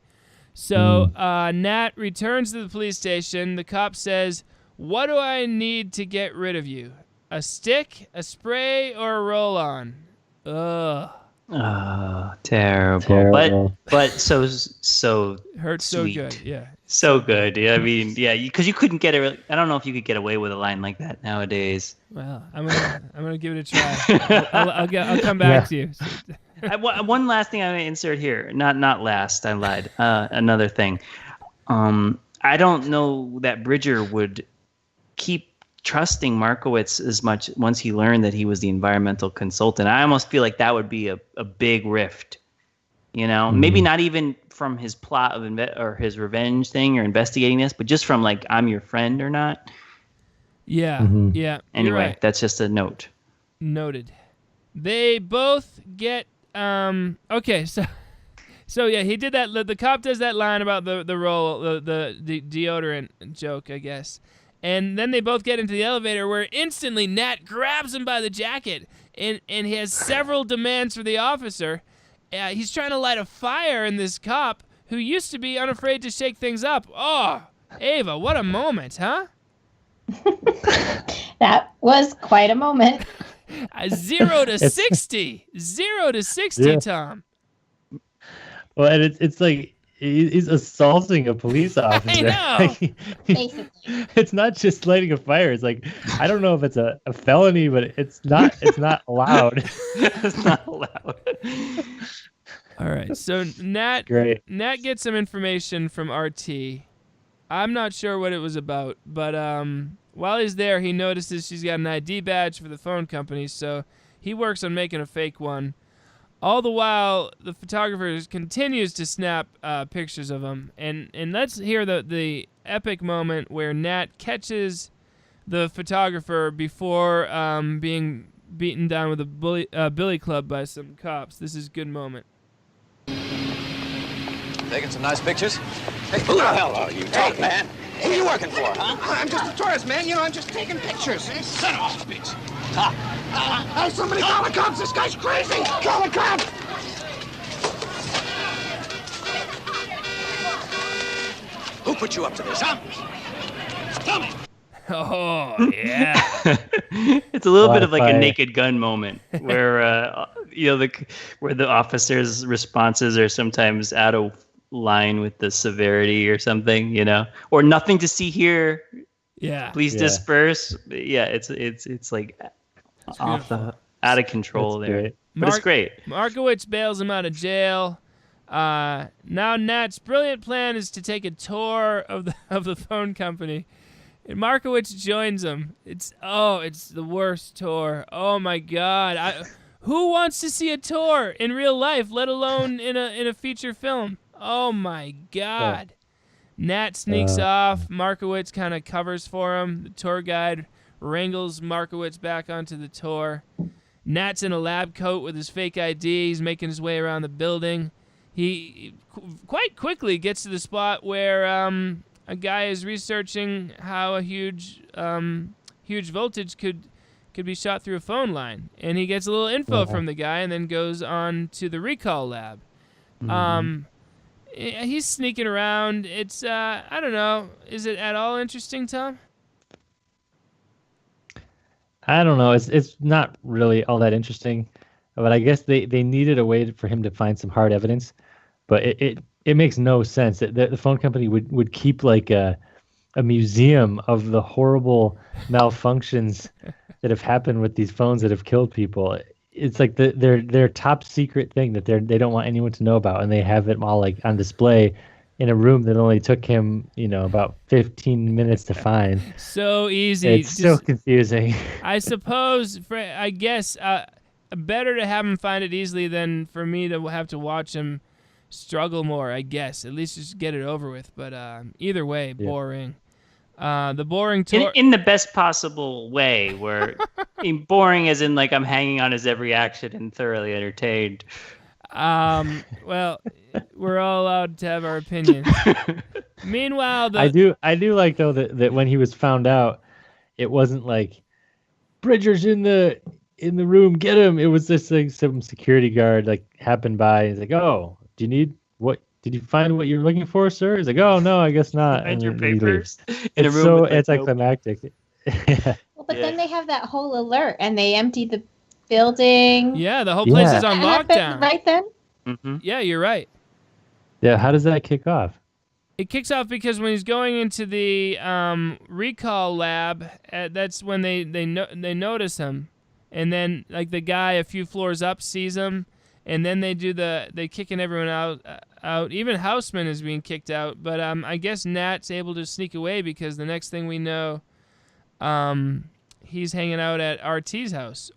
So Nat returns to the police station. The cop says, "What do I need to get rid of you? A stick, a spray, or a roll-on?" Ugh. Oh, terrible. But so hurts sweet. so good. Yeah. So good. Yeah, I mean, yeah, because you couldn't get it. I don't know if you could get away with a line like that nowadays. Well, I'm gonna give it a try. I'll come back to you. One last thing I'm gonna insert here. Not last. I lied. Another thing. I don't know that Bridger would keep trusting Markowitz as much once he learned that he was the environmental consultant. I almost feel like that would be a big rift. Maybe not even from his plot of or his revenge thing or investigating this, but just from like, I'm your friend or not. Yeah, yeah. Anyway, right. That's just a note. Noted. They both get okay. So yeah, he did that. The cop does that line about the roll, the deodorant joke, I guess. And then they both get into the elevator where instantly Nat grabs him by the jacket and he has several demands for the officer. He's trying to light a fire in this cop who used to be unafraid to shake things up. Oh, Ava, what a moment, huh? That was quite a moment. 0 to 60. 0 to 60, yeah. Tom. Well, and it's like he's assaulting a police officer. I know. Basically. It's not just lighting a fire. It's like, I don't know if it's a felony, but it's not allowed. It's not allowed. All right. So Nat gets some information from Artie. I'm not sure what it was about, but while he's there, he notices she's got an ID badge for the phone company, so he works on making a fake one. All the while, the photographer continues to snap pictures of him. And let's hear the epic moment where Nat catches the photographer before being beaten down with a billy club by some cops. This is a good moment. Taking some nice pictures? Hey, who the hell are you? Hey, man. Who are you working for, huh? I'm just a tourist, man. I'm just taking pictures. Son of a bitch. Hey, somebody call the cops. This guy's crazy. Call the cops. Who put you up to this, huh? Tell me. Oh, yeah. It's a little bit of like a Naked Gun moment where, where the officer's responses are sometimes out of line with the severity or something, or nothing to see here. Yeah. Please disperse. Yeah, it's like out of control there. Great. But it's great. Markowitz bails him out of jail. Now Nat's brilliant plan is to take a tour of the phone company. And Markowitz joins him. It's the worst tour. Oh my God. Who wants to see a tour in real life, let alone in a feature film? Oh my God. Nat sneaks off. Markowitz kind of covers for him. The tour guide wrangles Markowitz back onto the tour. Nat's in a lab coat with his fake ID. He's making his way around the building. He quite quickly gets to the spot where a guy is researching how a huge voltage could be shot through a phone line. And he gets a little info from the guy and then goes on to the recall lab. Mm-hmm. He's sneaking around. It's, I don't know. Is it at all interesting, Tom? I don't know. It's not really all that interesting. But I guess they needed a way for him to find some hard evidence. But it makes no sense that the phone company would keep like a museum of the horrible malfunctions that have happened with these phones that have killed people. It's like their top secret thing that they don't want anyone to know about, and they have it all like on display in a room that only took him, about 15 minutes to find. So easy. It's so confusing. I suppose, I guess, better to have him find it easily than for me to have to watch him struggle more, I guess. At least just get it over with. But either way, boring. The boring tour in the best possible way, where boring as in like I'm hanging on his every action and thoroughly entertained. Well, we're all allowed to have our opinions. Meanwhile, I do like though that when he was found out, it wasn't like Bridger's in the room, get him. It was just like some security guard like happened by. He's like, oh, did you find what you're looking for, sir? He's like, oh, no, I guess not. And your papers in a room. So anticlimactic. Well, but then they have that whole alert, and they empty the building. Yeah, the whole place is on lockdown. Right then? Mm-hmm. Yeah, you're right. Yeah, how does that kick off? It kicks off because when he's going into the recall lab, that's when they notice him, and then like the guy a few floors up sees him, and then they kicking everyone out. Even Houseman is being kicked out, but I guess Nat's able to sneak away because the next thing we know, he's hanging out at Artie's house.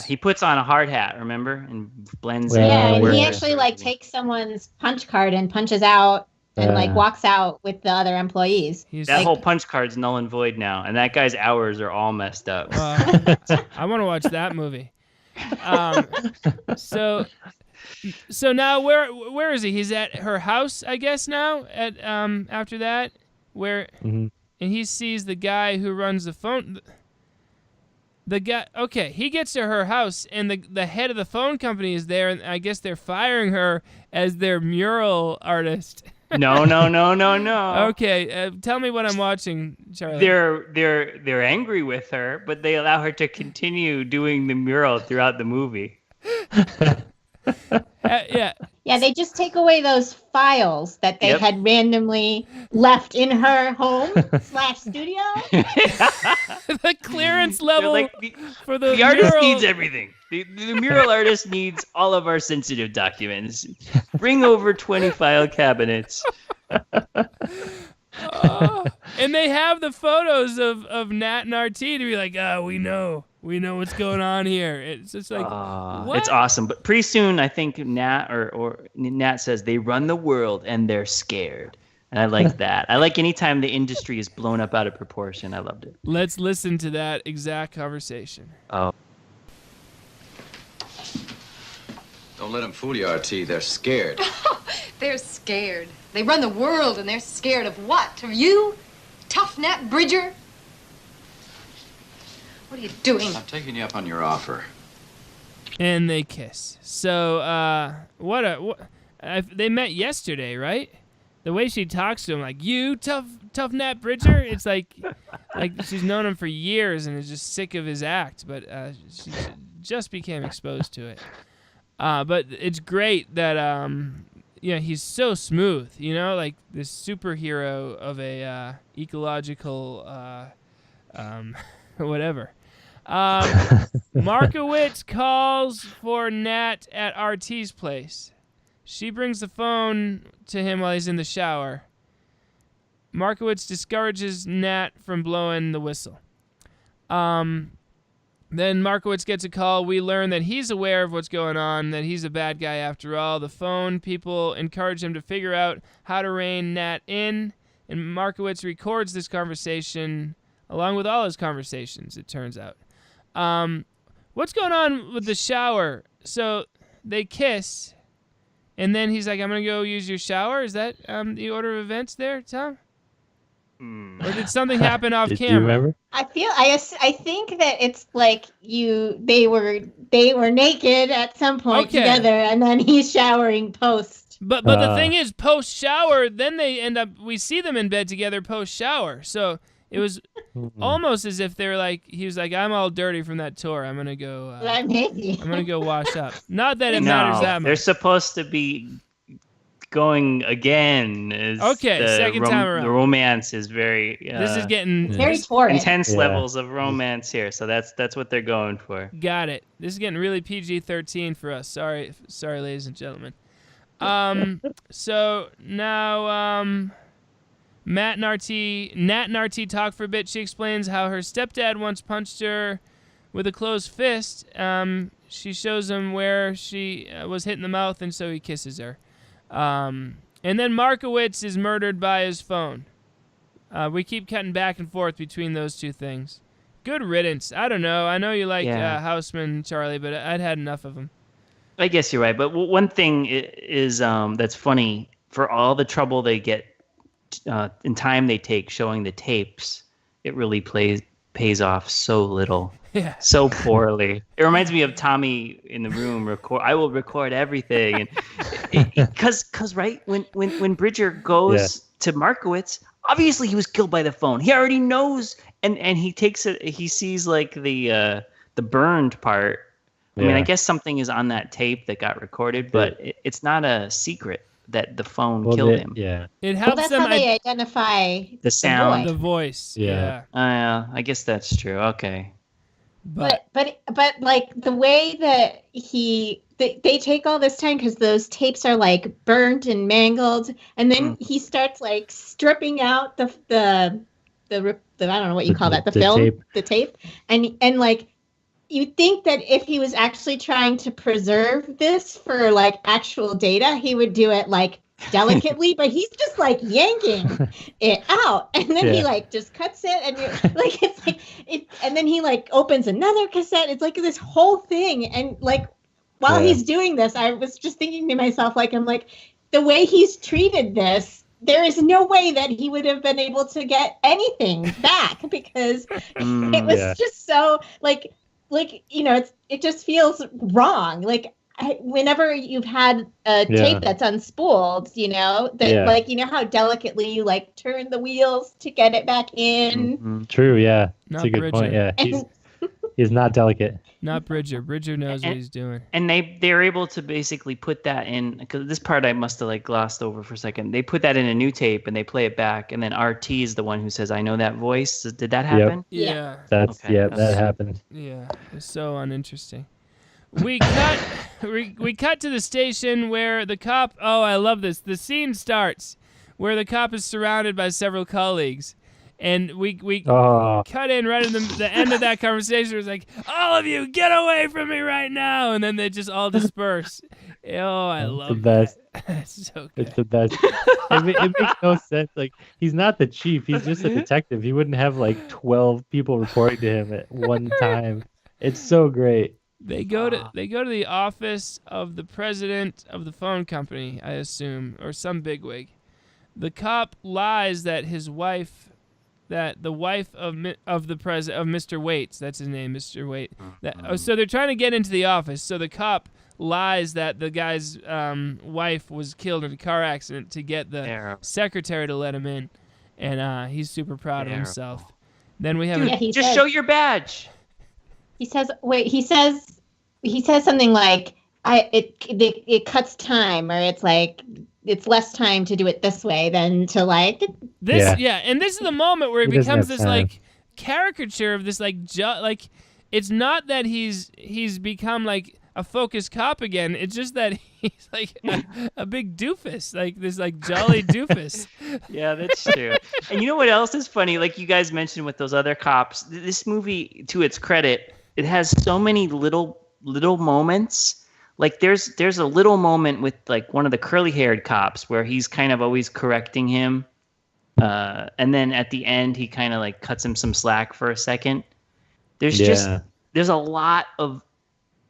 He puts on a hard hat, remember, and blends in. Yeah, and he with actually like takes someone's punch card and punches out. And like walks out with the other employees. That whole punch card's null and void now, and that guy's hours are all messed up. I want to watch that movie. So now where is he? He's at her house, I guess now. At after that, where and he sees the guy who runs the phone. The guy. Okay, he gets to her house, and the head of the phone company is there, and I guess they're firing her as their mural artist. No. Okay, tell me what I'm watching, Charlie. They're angry with her, but they allow her to continue doing the mural throughout the movie. Yeah. Yeah, they just take away those files that they had randomly left in her home / studio. The clearance level for the artist mural. needs everything. The mural artist needs all of our sensitive documents. Bring over 20 file cabinets. And they have the photos of Nat and Artie to be like, we know what's going on here. It's just like, what? It's awesome. But pretty soon, I think Nat or Nat says they run the world and they're scared. And I like that. I like anytime the industry is blown up out of proportion. I loved it. Let's listen to that exact conversation. Oh. Don't let them fool you, Artie. They're scared. They're scared. They run the world, and they're scared of what? Of you? Tough Nat Bridger? What are you doing? I'm taking you up on your offer. And they kiss. So, they met yesterday, right? The way she talks to him, like, you, tough Nat Bridger? It's like she's known him for years and is just sick of his act, but she just became exposed to it. But it's great that, he's so smooth, like this superhero of a ecological, whatever. Markowitz calls for Nat at Artie's place. She brings the phone to him while he's in the shower. Markowitz discourages Nat from blowing the whistle. Then Markowitz gets a call. We learn that he's aware of what's going on, that he's a bad guy after all. The phone people encourage him to figure out how to rein Nat in, and Markowitz records this conversation along with all his conversations, it turns out. What's going on with the shower? So they kiss, and then he's like, I'm going to go use your shower. Is that the order of events there, Tom? Or did something happen off camera? Do you remember? I think that it's like they were naked at some point together, and then he's showering post. But the thing is, post shower, then we see them in bed together post shower. So it was almost as if they were like, he was like, I'm all dirty from that tour. I'm gonna go. I'm gonna go wash up. Not that it matters that much. They're supposed to be going again. Second time around. The romance is very. This is getting very torrid. Intense levels of romance here. So that's what they're going for. Got it. This is getting really PG-13 for us. Sorry, ladies and gentlemen. So now Nat and Artie talk for a bit. She explains how her stepdad once punched her with a closed fist. She shows him where she was hit in the mouth, and so he kisses her. And then Markowitz is murdered by his phone. We keep cutting back and forth between those two things. Good riddance. I don't know. I know you like Houseman, Charlie, but I'd had enough of him. I guess you're right. But one thing is that's funny, for all the trouble they get and time they take showing the tapes, it really pays off so little. Yeah. So poorly. It reminds me of Tommy in the room. I will record everything, and because right when Bridger goes to Markowitz, obviously he was killed by the phone. He already knows, and he takes it. He sees like the burned part. I mean, I guess something is on that tape that got recorded, but it's not a secret. that the phone killed him. Yeah. It Well, helps that's them how they identify The sound. the voice. Yeah. I guess that's true. Okay. But like the way that they take all this time because those tapes are like burnt and mangled, and then he starts like stripping out the I don't know what you call that, the film, tape. the tape, and like you'd think that if he was actually trying to preserve this for like actual data, he would do it like delicately, but he's just like yanking it out, and then he like just cuts it, and like it's like it, and then he like opens another cassette. It's like this whole thing, and like while he's doing this, I was just thinking to myself, like I'm like, the way he's treated this, there is no way that he would have been able to get anything back because it was just so like you know, it just feels wrong. Like whenever you've had a tape that's unspooled, you know, that like, you know how delicately you like turn the wheels to get it back in. Mm-hmm. True. Yeah. That's Not a good Bridger. point. Yeah. He's not delicate. Not Bridger. Bridger knows what he's doing. And they're able to basically put that in, because this part I must have like glossed over for a second. They put that in a new tape and they play it back, and then RT is the one who says, "I know that voice." Did that happen? Yep. Yeah. That's that happened. Yeah, it's so uninteresting. We cut to the station where the cop. Oh, I love this. The scene starts where the cop is surrounded by several colleagues. And we cut in right at the end of that conversation. It was like, all of you, get away from me right now. And then they just all disperse. Oh, I love that. It's so good. It's the best. It makes no sense. Like, he's not the chief. He's just a detective. He wouldn't have like 12 people reporting to him at one time. It's so great. They go to the office of the president of the phone company, I assume, or some bigwig. The cop lies that his wife... that the wife of Mr. Waits, that's his name, Mr. Waite. So they're trying to get into the office. So the cop lies that the guy's wife was killed in a car accident to get the secretary to let him in, and he's super proud of himself. Then we have show your badge. He says something like, it cuts time, or it's like, it's less time to do it this way than to like this. Yeah. And this is the moment where it becomes this like caricature of this like it's not that he's become like a focused cop again. It's just that he's like a big doofus, like this like jolly doofus. Yeah, that's true. And you know what else is funny? Like you guys mentioned with those other cops, this movie, to its credit, it has so many little moments. Like there's a little moment with like one of the curly-haired cops where he's kind of always correcting him, and then at the end he kind of like cuts him some slack for a second. There's a lot of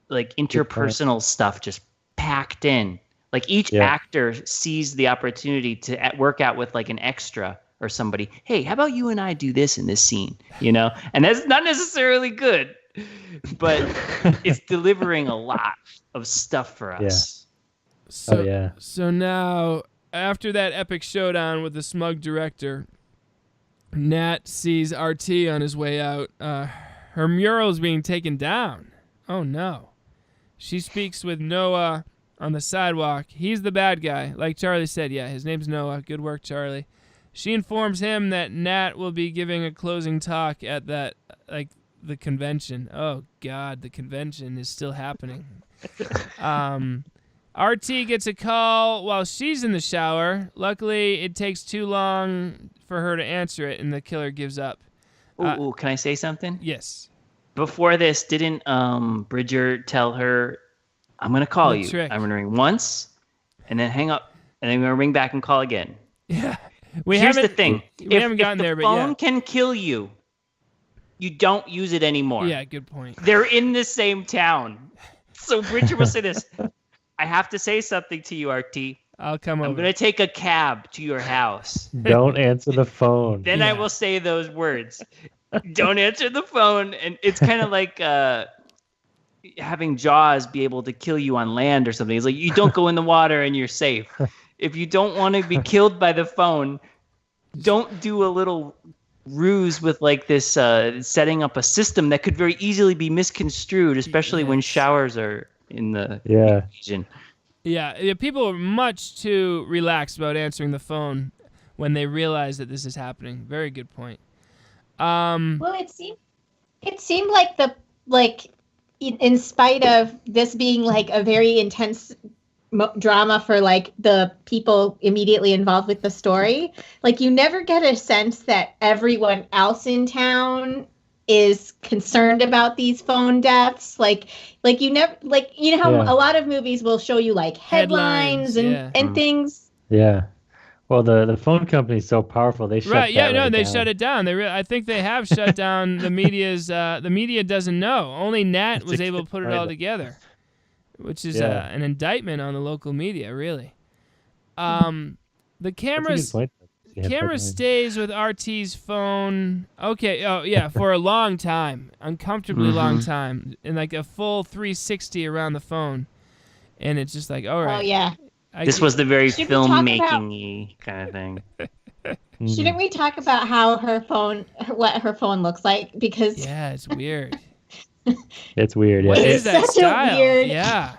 like interpersonal stuff just packed in. Like each actor sees the opportunity to work out with like an extra or somebody. Hey, how about you and I do this in this scene? You know, and that's not necessarily good, but it's delivering a lot of stuff for us. So now, after that epic showdown with the smug director, Nat sees Artie on his way out. Her mural is being taken down. Oh no. She speaks with Noah on the sidewalk. He's the bad guy. Like Charlie said, his name's Noah. Good work, Charlie. She informs him that Nat will be giving a closing talk at that, like, the convention. Oh God, the convention is still happening. RT gets a call while she's in the shower. Luckily, it takes too long for her to answer it, and the killer gives up. Can I say something? Yes. Before this, didn't Bridger tell her, I'm going to call you. Trick. I'm going to ring once, and then hang up, and then I'm going to ring back and call again. Yeah. Here's the thing. We haven't gotten there, but If the phone can kill you, you don't use it anymore. Yeah, good point. They're in the same town. So Bridger will say this. I have to say something to you, Artie. I'll come over. I'm going to take a cab to your house. Don't answer the phone. Then I will say those words. Don't answer the phone. And it's kind of like having Jaws be able to kill you on land or something. It's like you don't go in the water and you're safe. If you don't want to be killed by the phone, don't do a little ruse with like this setting up a system that could very easily be misconstrued, especially when showers are in the region. Yeah, people are much too relaxed about answering the phone when they realize that this is happening. Very good point. Well, it seemed like in spite of this being like a very intense drama for like the people immediately involved with the story, like you never get a sense that everyone else in town is concerned about these phone deaths. Like you never, like, you know how a lot of movies will show you like headlines and things. Yeah. Well, the phone company is so powerful. They shut they down. shut it down. I think they have shut down the media's. The media doesn't know. Only Nat was able to put it all together, which is an indictment on the local media, really. The camera stays with Artie's phone. Okay. Oh yeah, for a long time, uncomfortably long time, and like a full 360 around the phone, and it's just like, all right. Oh yeah. This was the very filmmaking-y kind of thing. Shouldn't we talk about what her phone looks like? Because it's weird. It's weird. Yeah. What is that style? Weird... Yeah,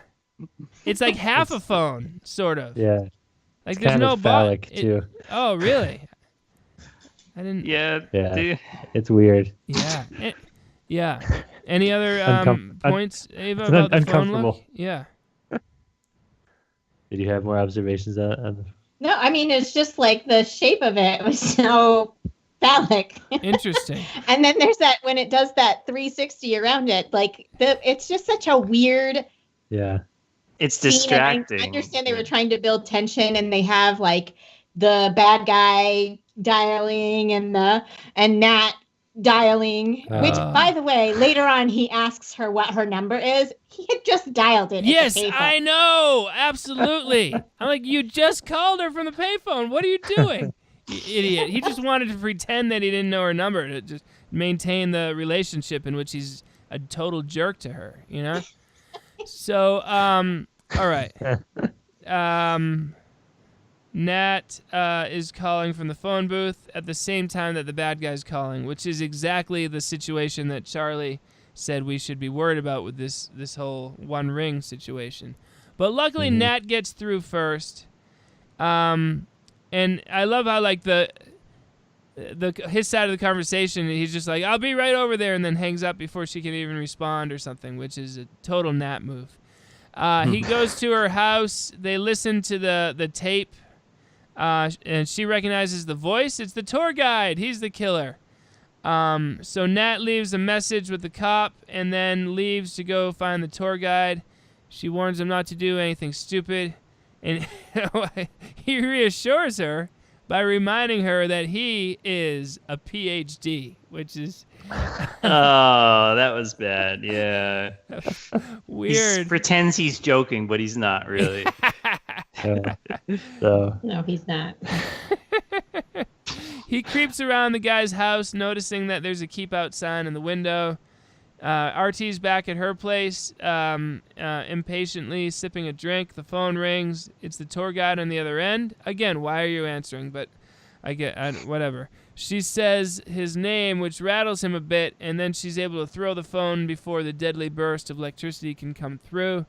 it's like half a phone, sort of. Yeah. Like it's there's kind no of phallic too. Oh really? I didn't. Yeah. Yeah. It's weird. Yeah. Yeah. Any other points, Ava, about the phone look? Yeah. Did you have more observations on the... No, I mean, it's just like the shape of it was so phallic. Interesting. And then there's that, when it does that 360 around it, like it's just such a weird. Yeah. It's distracting. I understand they were trying to build tension, and they have like the bad guy dialing and Nat dialing, which, by the way, later on he asks her what her number is. He had just dialed it. Yes, I know. Absolutely. I'm like, you just called her from the payphone. What are you doing? You idiot. He just wanted to pretend that he didn't know her number to just maintain the relationship in which he's a total jerk to her, you know? So, all right. Nat is calling from the phone booth at the same time that the bad guy's calling, which is exactly the situation that Charlie said we should be worried about with this whole One Ring situation. But luckily, Nat gets through first. And I love how like his side of the conversation, he's just like, I'll be right over there, and then hangs up before she can even respond or something, which is a total Nat move. He goes to her house. They listen to the tape. And she recognizes the voice. It's the tour guide. He's the killer. So Nat leaves a message with the cop and then leaves to go find the tour guide. She warns him not to do anything stupid. And he reassures her by reminding her that he is a PhD, which is... Oh, that was bad. Yeah. Weird. He pretends he's joking, but he's not really. No, he's not. He creeps around the guy's house, noticing that there's a keep out sign in the window. Artie's back at her place, impatiently sipping a drink. The phone rings. It's the tour guide on the other end. Again, why are you answering? But whatever. She says his name, which rattles him a bit, and then she's able to throw the phone before the deadly burst of electricity can come through.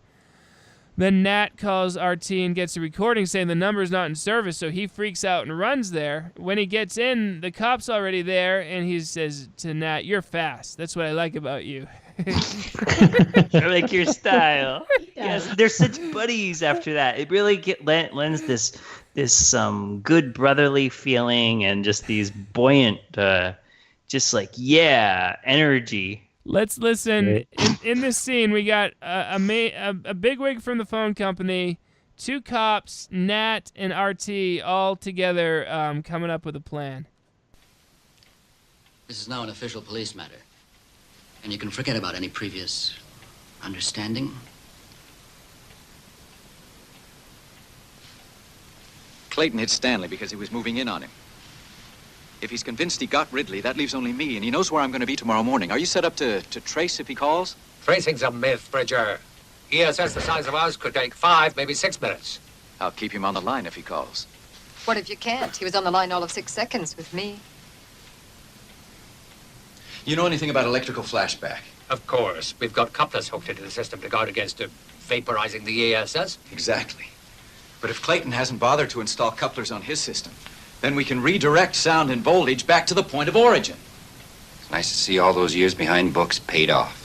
Then Nat calls Artie and gets a recording saying the number's not in service, so he freaks out and runs there. When he gets in, the cop's already there, and he says to Nat, "You're fast. That's what I like about you." I like your style. Yes, they're such buddies after that. It really lends this good brotherly feeling and just these buoyant, just like, energy. Let's listen. In this scene, we got a bigwig from the phone company, two cops, Nat and Artie, all together coming up with a plan. This is now an official police matter, and you can forget about any previous understanding. Clayton hit Stanley because he was moving in on him. If he's convinced he got Ridley, that leaves only me, and he knows where I'm going to be tomorrow morning. Are you set up to trace if he calls? Tracing's a myth, Bridger. ESS the size of ours could take 5, maybe 6 minutes. I'll keep him on the line if he calls. What if you can't? He was on the line all of 6 seconds with me. You know anything about electrical flashback? Of course. We've got couplers hooked into the system to guard against vaporizing the ESS. Exactly. But if Clayton hasn't bothered to install couplers on his system, then we can redirect sound and voltage back to the point of origin. It's nice to see all those years behind books paid off.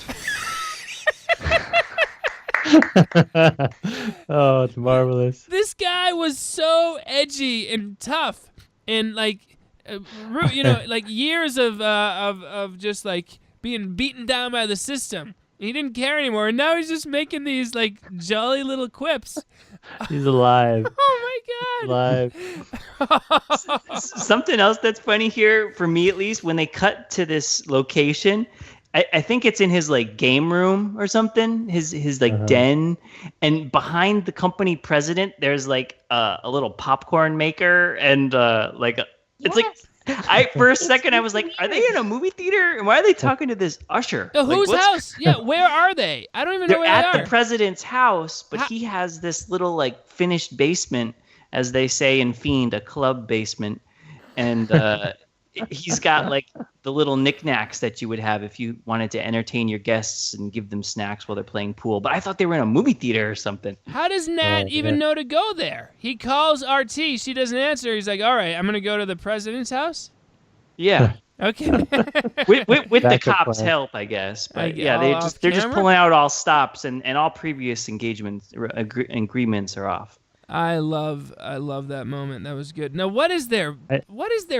Oh, it's marvelous. This guy was so edgy and tough, and like, like years of just like being beaten down by the system. He didn't care anymore, and now he's just making these like jolly little quips. He's alive. Oh my God. Alive. Something else that's funny here, for me at least, when they cut to this location, I think it's in his like game room or something, his like den, and behind the company president, there's like a little popcorn maker and it's like. For a second I was like, are they in a movie theater? And why are they talking to this usher? Whose house? Yeah, where are they? I don't even know where they are. They're at the president's house, but he has this little like finished basement, as they say in Fiend, a club basement. And he's got like the little knickknacks that you would have if you wanted to entertain your guests and give them snacks while they're playing pool. But I thought they were in a movie theater or something. How does Nat even know to go there? He calls Artie. She doesn't answer. He's like, all right, I'm going to go to the president's house? Yeah. Okay. with the cops' help, I guess. But they're just pulling out all stops and all previous agreements are off. I love that moment. That was good. Now, what is their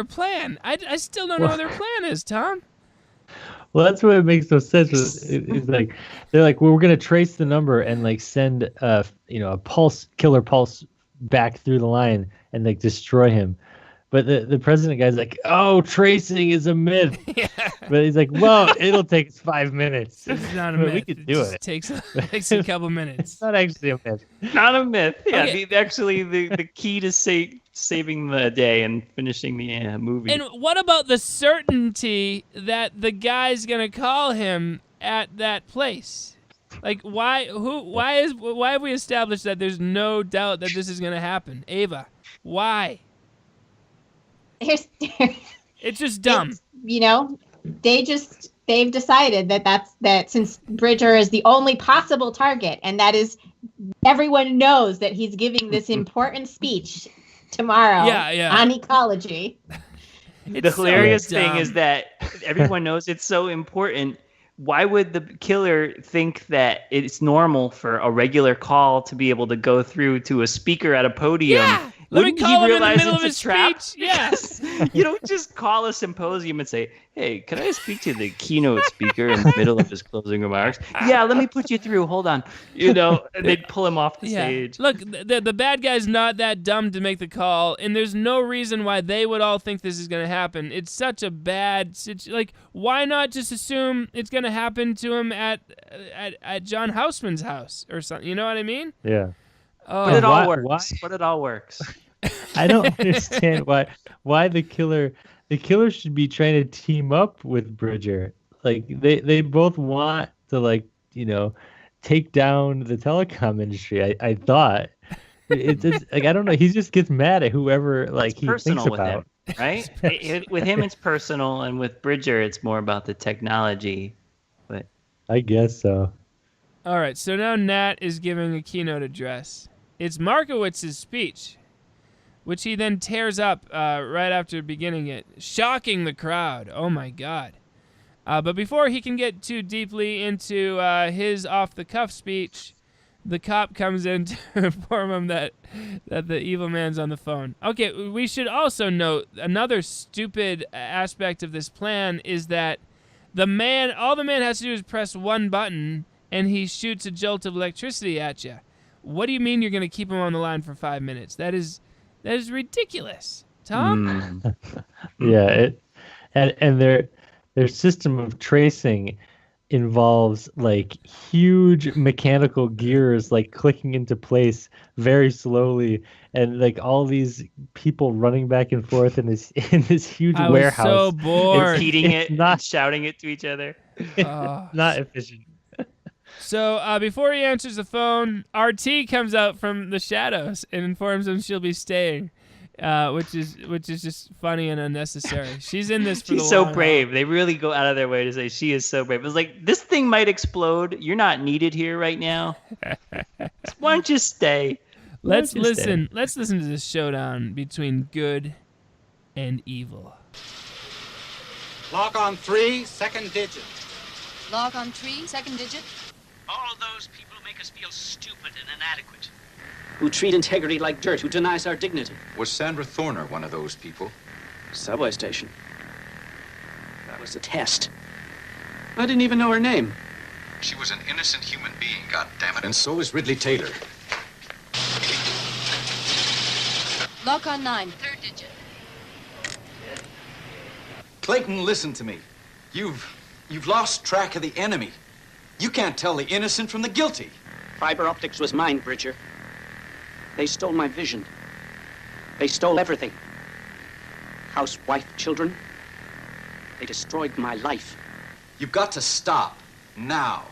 plan? I still don't know what their plan is, Tom. Well, that's what it makes no sense. It's like they're like, well, we're gonna trace the number and like send a killer pulse back through the line and like destroy him. But the president guy's like, oh, tracing is a myth. Yeah. But he's like, well, it'll take us 5 minutes. It's not a myth. We could do it. Takes a couple minutes. It's not actually a myth. Not a myth. Yeah, Okay. Actually, the key to saving the day and finishing the movie. And what about the certainty that the guy's gonna call him at that place? Like, why have we established that there's no doubt that this is gonna happen? Ava, why? It's just dumb. They've decided that since Bridger is the only possible target, and that is, everyone knows that he's giving this important speech tomorrow on ecology. The hilarious thing is that everyone knows it's so important. Why would the killer think that it's normal for a regular call to be able to go through to a speaker at a podium? Yeah. Let me call him in the middle of his speech. Yes. You don't just call a symposium and say, hey, can I speak to the keynote speaker in the middle of his closing remarks? Yeah, let me put you through. Hold on. And they'd pull him off the stage. Look, the bad guy's not that dumb to make the call, and there's no reason why they would all think this is going to happen. It's such a bad situation. Like, why not just assume it's going to happen to him at John Houseman's house or something? You know what I mean? Yeah. Oh. But it all works. But it all works. I don't understand why the killer should be trying to team up with Bridger. Like they both want to take down the telecom industry. I thought it's like, I don't know. He just gets mad at whoever he thinks about. Him, right? With him it's personal, and with Bridger it's more about the technology. But I guess so. All right, so now Nat is giving a keynote address. It's Markowitz's speech, which he then tears up right after beginning it, shocking the crowd. Oh, my God. But before he can get too deeply into his off-the-cuff speech, the cop comes in to inform him that the evil man's on the phone. Okay, we should also note another stupid aspect of this plan is that all the man has to do is press one button, and he shoots a jolt of electricity at you. What do you mean you're going to keep him on the line for 5 minutes? That is ridiculous. Tom? Yeah, and their system of tracing involves huge mechanical gears clicking into place very slowly, and all these people running back and forth in this huge warehouse. I was so bored. Repeating it, not shouting it to each other. Not efficient. So before he answers the phone, Artie comes out from the shadows and informs him she'll be staying. which is just funny and unnecessary. She's in this for She's the so long brave. haul. They really go out of their way to say she is so brave. It's like, this thing might explode. You're not needed here right now. Why don't you stay? Let's listen to this showdown between good and evil. Lock on 3, second digit. Log on 3, second digit. All those people make us feel stupid and inadequate. Who treat integrity like dirt, who denies our dignity. Was Sandra Thorner one of those people? Subway station. That was a test. I didn't even know her name. She was an innocent human being, goddammit. And so is Ridley Taylor. Log on 9, third digit. Clayton, listen to me. You've lost track of the enemy. You can't tell the innocent from the guilty. Fiber optics was mine, Bridger. They stole my vision. They stole everything. House, wife, children. They destroyed my life. You've got to stop. Now.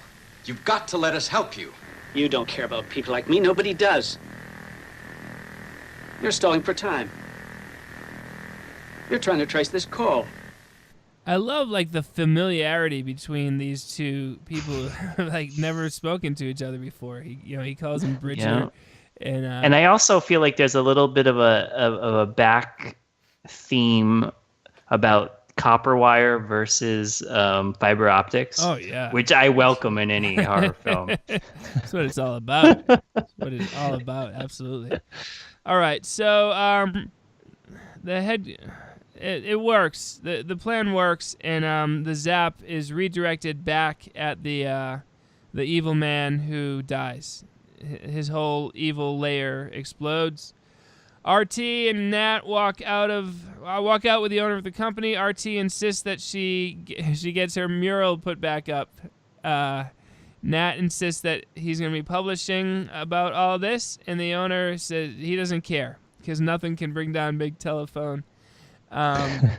You've got to let us help you. You don't care about people like me. Nobody does. You're stalling for time. You're trying to trace this call. I love like the familiarity between these two people who have like never spoken to each other before. He calls him Bridger. Yeah. And I also feel like there's a little bit of a back theme about copper wire versus fiber optics. Oh yeah, which I welcome in any horror film. That's what it's all about. That's what it's all about. Absolutely. All right, so the head. It works. The plan works, and the zap is redirected back at the evil man who dies. His whole evil layer explodes. Artie and Nat walk out with the owner of the company. Artie insists that she gets her mural put back up. Nat insists that he's going to be publishing about all this, and the owner says he doesn't care because nothing can bring down Big Telephone. And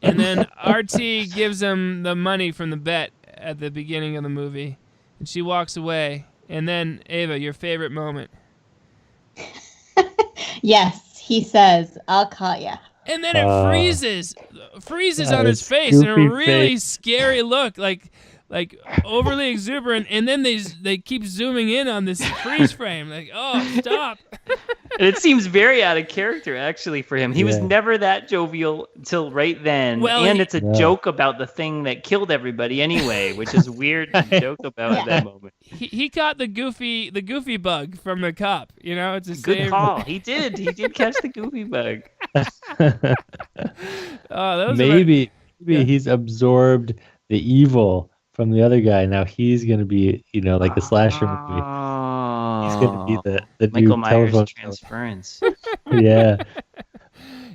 then Artie gives him the money from the bet at the beginning of the movie, and she walks away. And then, Ava, your favorite moment. Yes, he says, "I'll call ya." And then it freezes on his face in a really scary look, like overly exuberant. And then they keep zooming in on this freeze frame, like, oh, stop. And it seems very out of character, actually, for him. He was never that jovial until right then. Well, and it's a joke about the thing that killed everybody anyway, which is weird to joke about at that moment. He caught the goofy bug from the cop. It's a good call. He did catch the goofy bug. Maybe he's absorbed the evil from the other guy. Now he's going to be, like a slasher movie. He's going to be the Michael new Myers telephone transference. Yeah.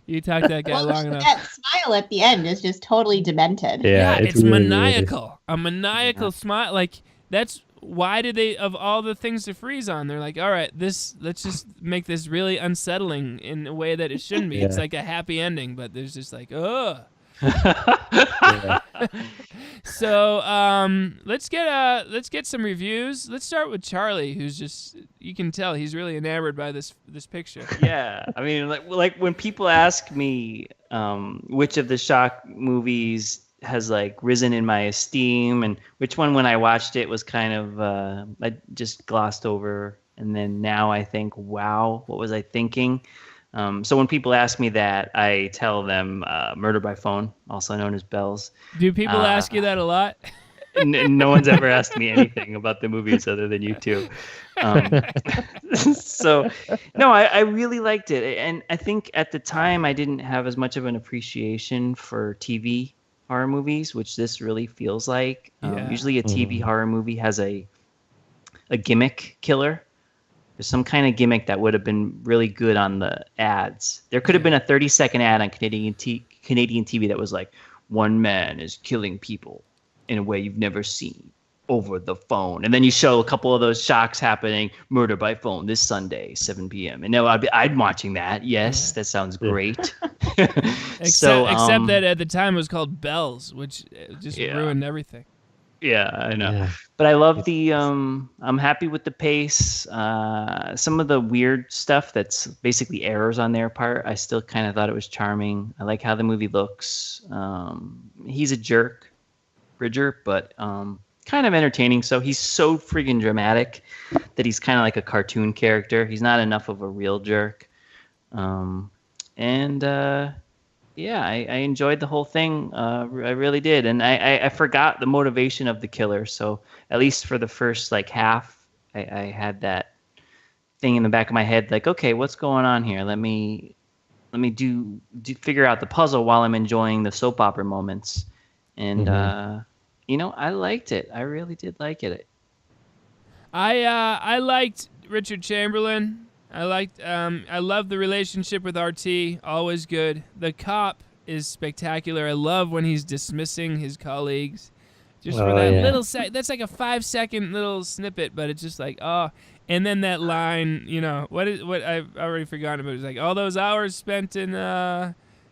You talked that guy long enough. That smile at the end is just totally demented. Yeah, it's really maniacal. Weird. A maniacal smile. Like, that's why did they, of all the things to freeze on, they're like, all right, let's just make this really unsettling in a way that it shouldn't be. Yeah. It's like a happy ending, but there's just like, ugh. So let's get some reviews. Let's start with Charlie, who's just, you can tell he's really enamored by this picture. Yeah, I mean, like when people ask me which of the Shock movies has like risen in my esteem, and which one when I watched it was kind of I just glossed over, and then now I think, wow, what was I thinking? So when people ask me that, I tell them Murder by Phone, also known as Bells. Do people ask you that a lot? No one's ever asked me anything about the movies other than you two. So, no, I really liked it. And I think at the time I didn't have as much of an appreciation for TV horror movies, which this really feels like. Usually a TV horror movie has a gimmick killer. There's some kind of gimmick that would have been really good on the ads. There could have been a 30-second ad on Canadian TV that was like, one man is killing people in a way you've never seen over the phone. And then you show a couple of those shocks happening, Murder by Phone this Sunday, 7 p.m. And no, I'm watching that. Yes, that sounds great. Except that at the time it was called Bells, which just ruined everything. Yeah, I know. Yeah. But I love the I'm happy with the pace. Some of the weird stuff that's basically errors on their part, I still kind of thought it was charming. I like how the movie looks. He's a jerk, Bridger, but kind of entertaining. So he's so friggin' dramatic that he's kind of like a cartoon character. He's not enough of a real jerk. Yeah, I enjoyed the whole thing. I really did. And I forgot the motivation of the killer. So at least for the first like half, I had that thing in the back of my head, like, okay, what's going on here? Let me do figure out the puzzle while I'm enjoying the soap opera moments. And, I liked it. I really did like it. I liked Richard Chamberlain. I love the relationship with Artie. Always good. The cop is spectacular. I love when he's dismissing his colleagues, just for that little that's like a 5-second little snippet, but it's just like and then that line, what I've already forgotten about. It's like all those hours spent in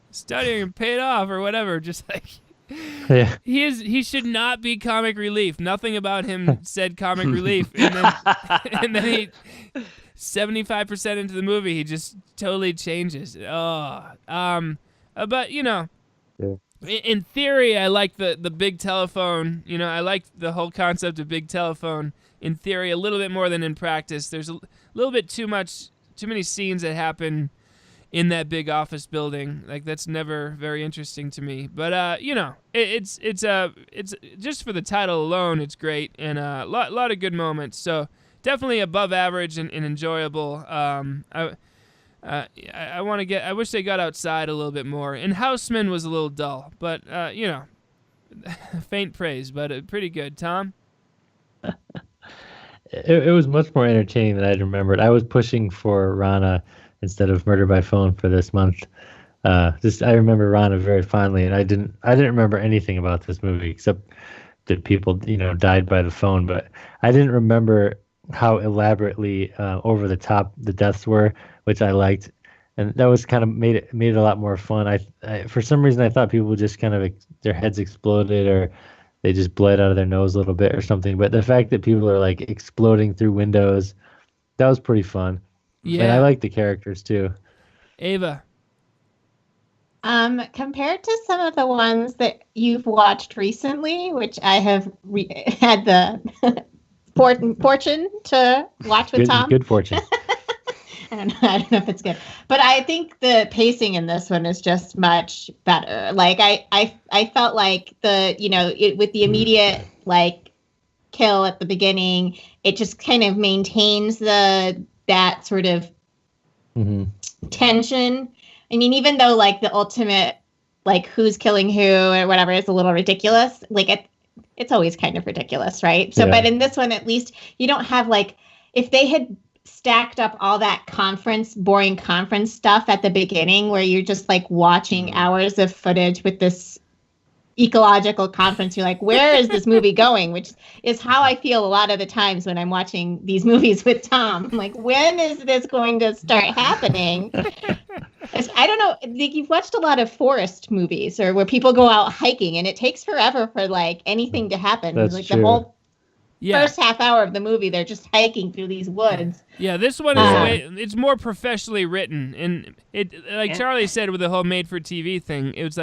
studying and paid off or whatever. Just like. Yeah. He should not be comic relief. Nothing about him said comic relief, and then he 75% into the movie, he just totally changes. But in theory, I like the big telephone. I like the whole concept of big telephone. In theory, a little bit more than in practice. There's a little bit too many scenes that happen in that big office building. Like, that's never very interesting to me. But it's just for the title alone, it's great, and a lot of good moments. So definitely above average and enjoyable. I wish they got outside a little bit more. And Houseman was a little dull, but faint praise, but pretty good. Tom? It was much more entertaining than I remembered. I was pushing for Rana instead of Murder by Phone for this month. I remember Rana very fondly, and I didn't remember anything about this movie except that people died by the phone. But I didn't remember how elaborately over the top the deaths were, which I liked, and that was kind of made it a lot more fun. I for some reason I thought people just kind of their heads exploded or they just bled out of their nose a little bit or something. But the fact that people are like exploding through windows, that was pretty fun. Yeah, and I like the characters too. Ava. Compared to some of the ones that you've watched recently, which I have had the fortune to watch with Tom. Good fortune. I don't know if it's good, but I think the pacing in this one is just much better. Like I felt like with the immediate kill at the beginning, it just kind of maintains that sort of tension. I mean, even though the ultimate who's killing who or whatever is a little ridiculous, it's always kind of ridiculous, right? So, but in this one, at least you don't have if they had stacked up all that boring conference stuff at the beginning where you're just watching hours of footage with this ecological conference, you're like, where is this movie going? Which is how I feel a lot of the times when I'm watching these movies with Tom. I'm like, when is this going to start happening? I don't know. You've watched a lot of forest movies or where people go out hiking and it takes forever for anything to happen. That's true. The whole first half hour of the movie, they're just hiking through these woods. Yeah, this one is it's more professionally written, and it Charlie said with the whole made-for-TV thing, it was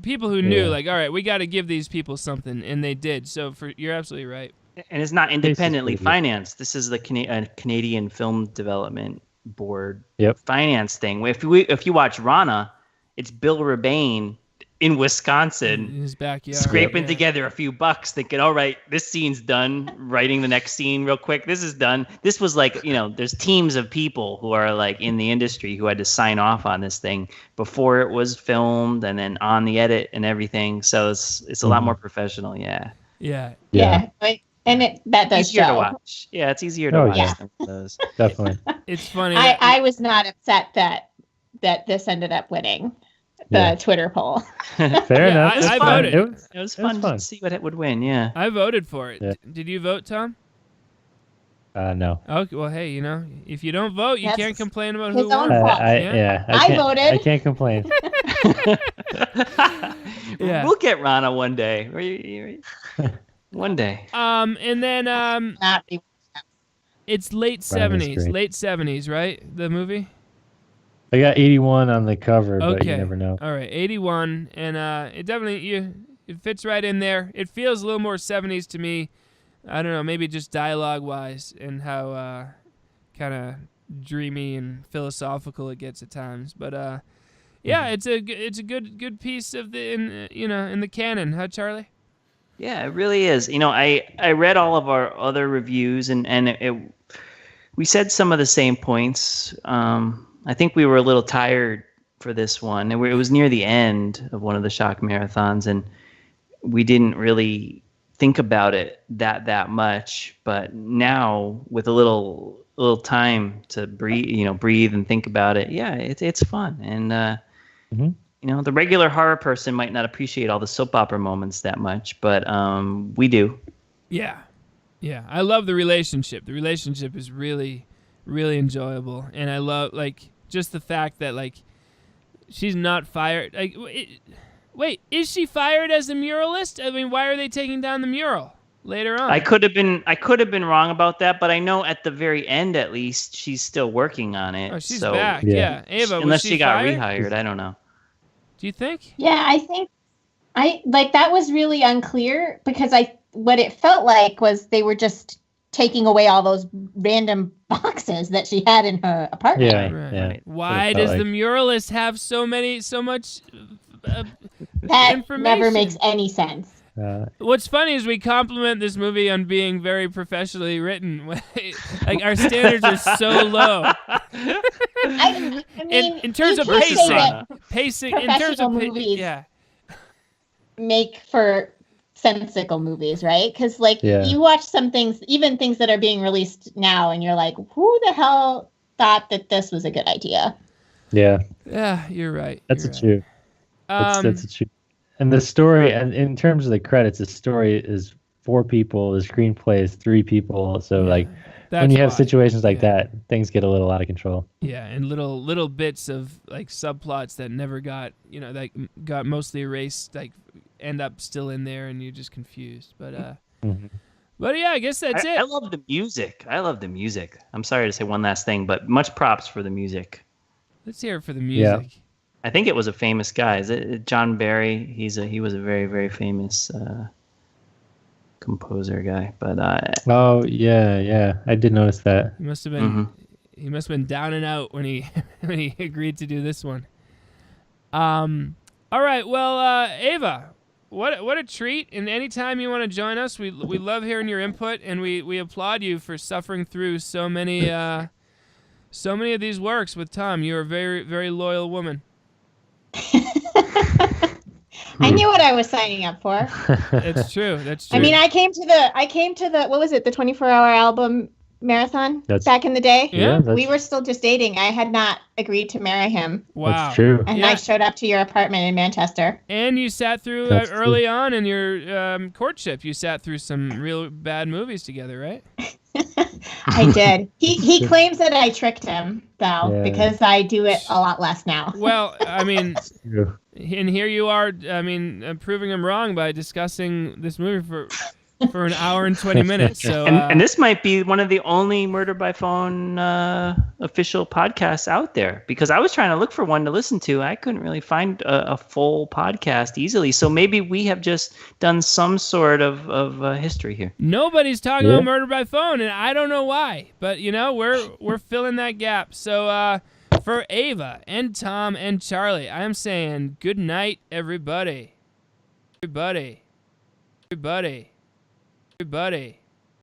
people who knew, all right, we got to give these people something, and they did. So you're absolutely right. And it's not independently financed. This is the Canadian Film Development Board finance thing. If you watch Rana, it's Bill Rebane in Wisconsin, in his backyard, scraping together a few bucks, thinking, all right, this scene's done, writing the next scene real quick, this is done. This was there's teams of people who are in the industry who had to sign off on this thing before it was filmed and then on the edit and everything, so it's a lot more professional. And that does easier show. to watch. Yeah, it's easier to watch than those. Definitely. It's funny. I was not upset that this ended up winning the Twitter poll. Fair enough. I voted. It was fun to see what it would win. Yeah, I voted for it. Yeah. Did you vote, Tom? No. Okay, well, hey, if you don't vote, you That's can't complain about his who own won. fault. I voted. I can't complain. Yeah. We'll get Rana one day. One day. And then it's late Rana's 70s. great. Late 70s, right? The movie? I got 81 on the cover, but you Okay. never know. All right, 81, and it definitely it fits right in there. It feels a little more 70s to me. I don't know, maybe just dialogue-wise and how kind of dreamy and philosophical it gets at times. But yeah, it's a good piece of in the canon, huh, Charlie? Yeah, it really is. I read all of our other reviews, and we said some of the same points. I think we were a little tired for this one. It was near the end of one of the Shock Marathons, and we didn't really think about it that much. But now, with a little time to breathe and think about it, yeah, it's fun. And the regular horror person might not appreciate all the soap opera moments that much, but we do. Yeah. I love the relationship. The relationship is really, really enjoyable, and I love just the fact that she's not fired. Wait, is she fired as a muralist? I mean, why are they taking down the mural later on? I could have been wrong about that, but I know at the very end, at least, she's still working on it. Oh, she's back. Yeah. Ava, unless was she got fired? rehired, I don't know. Do you think? Yeah, I think that was really unclear because what it felt like was they were just taking away all those random boxes that she had in her apartment. Yeah, Right. yeah. Why does the muralist have so much That information? never makes any sense. What's funny is we compliment this movie on being very professionally written. Our standards are so low. I mean, in terms you of can't say pacing, that in terms of movies yeah. make for sensical movies, right? Because Yeah. you watch some things, even things that are being released now, and you're like, who the hell thought that this was a good idea? Yeah. Yeah, you're right. That's true. That's a true. And the story, and in terms of the credits, the story is 4 people. The screenplay is 3 people. So when you have situations like that, things get a little out of control. Yeah, and little bits of subplots that never got that got mostly erased, end up still in there, and you're just confused. But but yeah, I guess that's it. I love the music. I'm sorry to say one last thing, but much props for the music. Let's hear it for the music. Yeah. I think it was a famous guy. Is it John Barry? He was a very, very famous composer guy. But oh yeah, I did notice that. He must have been he must have been down and out when he agreed to do this one. All right, well, Ava, what a treat! And anytime you want to join us, we love hearing your input, and we applaud you for suffering through so many of these works with Tom. You're a very, very loyal woman. I knew what I was signing up for. That's true. I mean, I came to the what was it, the 24-hour album marathon back in the day. Yeah, we were still just dating. I had not agreed to marry him. Wow, that's true. And I showed up to your apartment in Manchester. And you sat through early on in your courtship. You sat through some real bad movies together, right? I did. He claims that I tricked him, though, because I do it a lot less now. Well, I mean, and here you are, proving him wrong by discussing this movie for an hour and 20 minutes. So, and this might be one of the only Murder by Phone official podcasts out there, because I was trying to look for one to listen to. I couldn't really find a full podcast easily. So maybe we have just done some sort of history here. Nobody's talking about Murder by Phone, and I don't know why, but we're filling that gap. So for Ava and Tom and Charlie, I am saying good night, everybody. Everybody.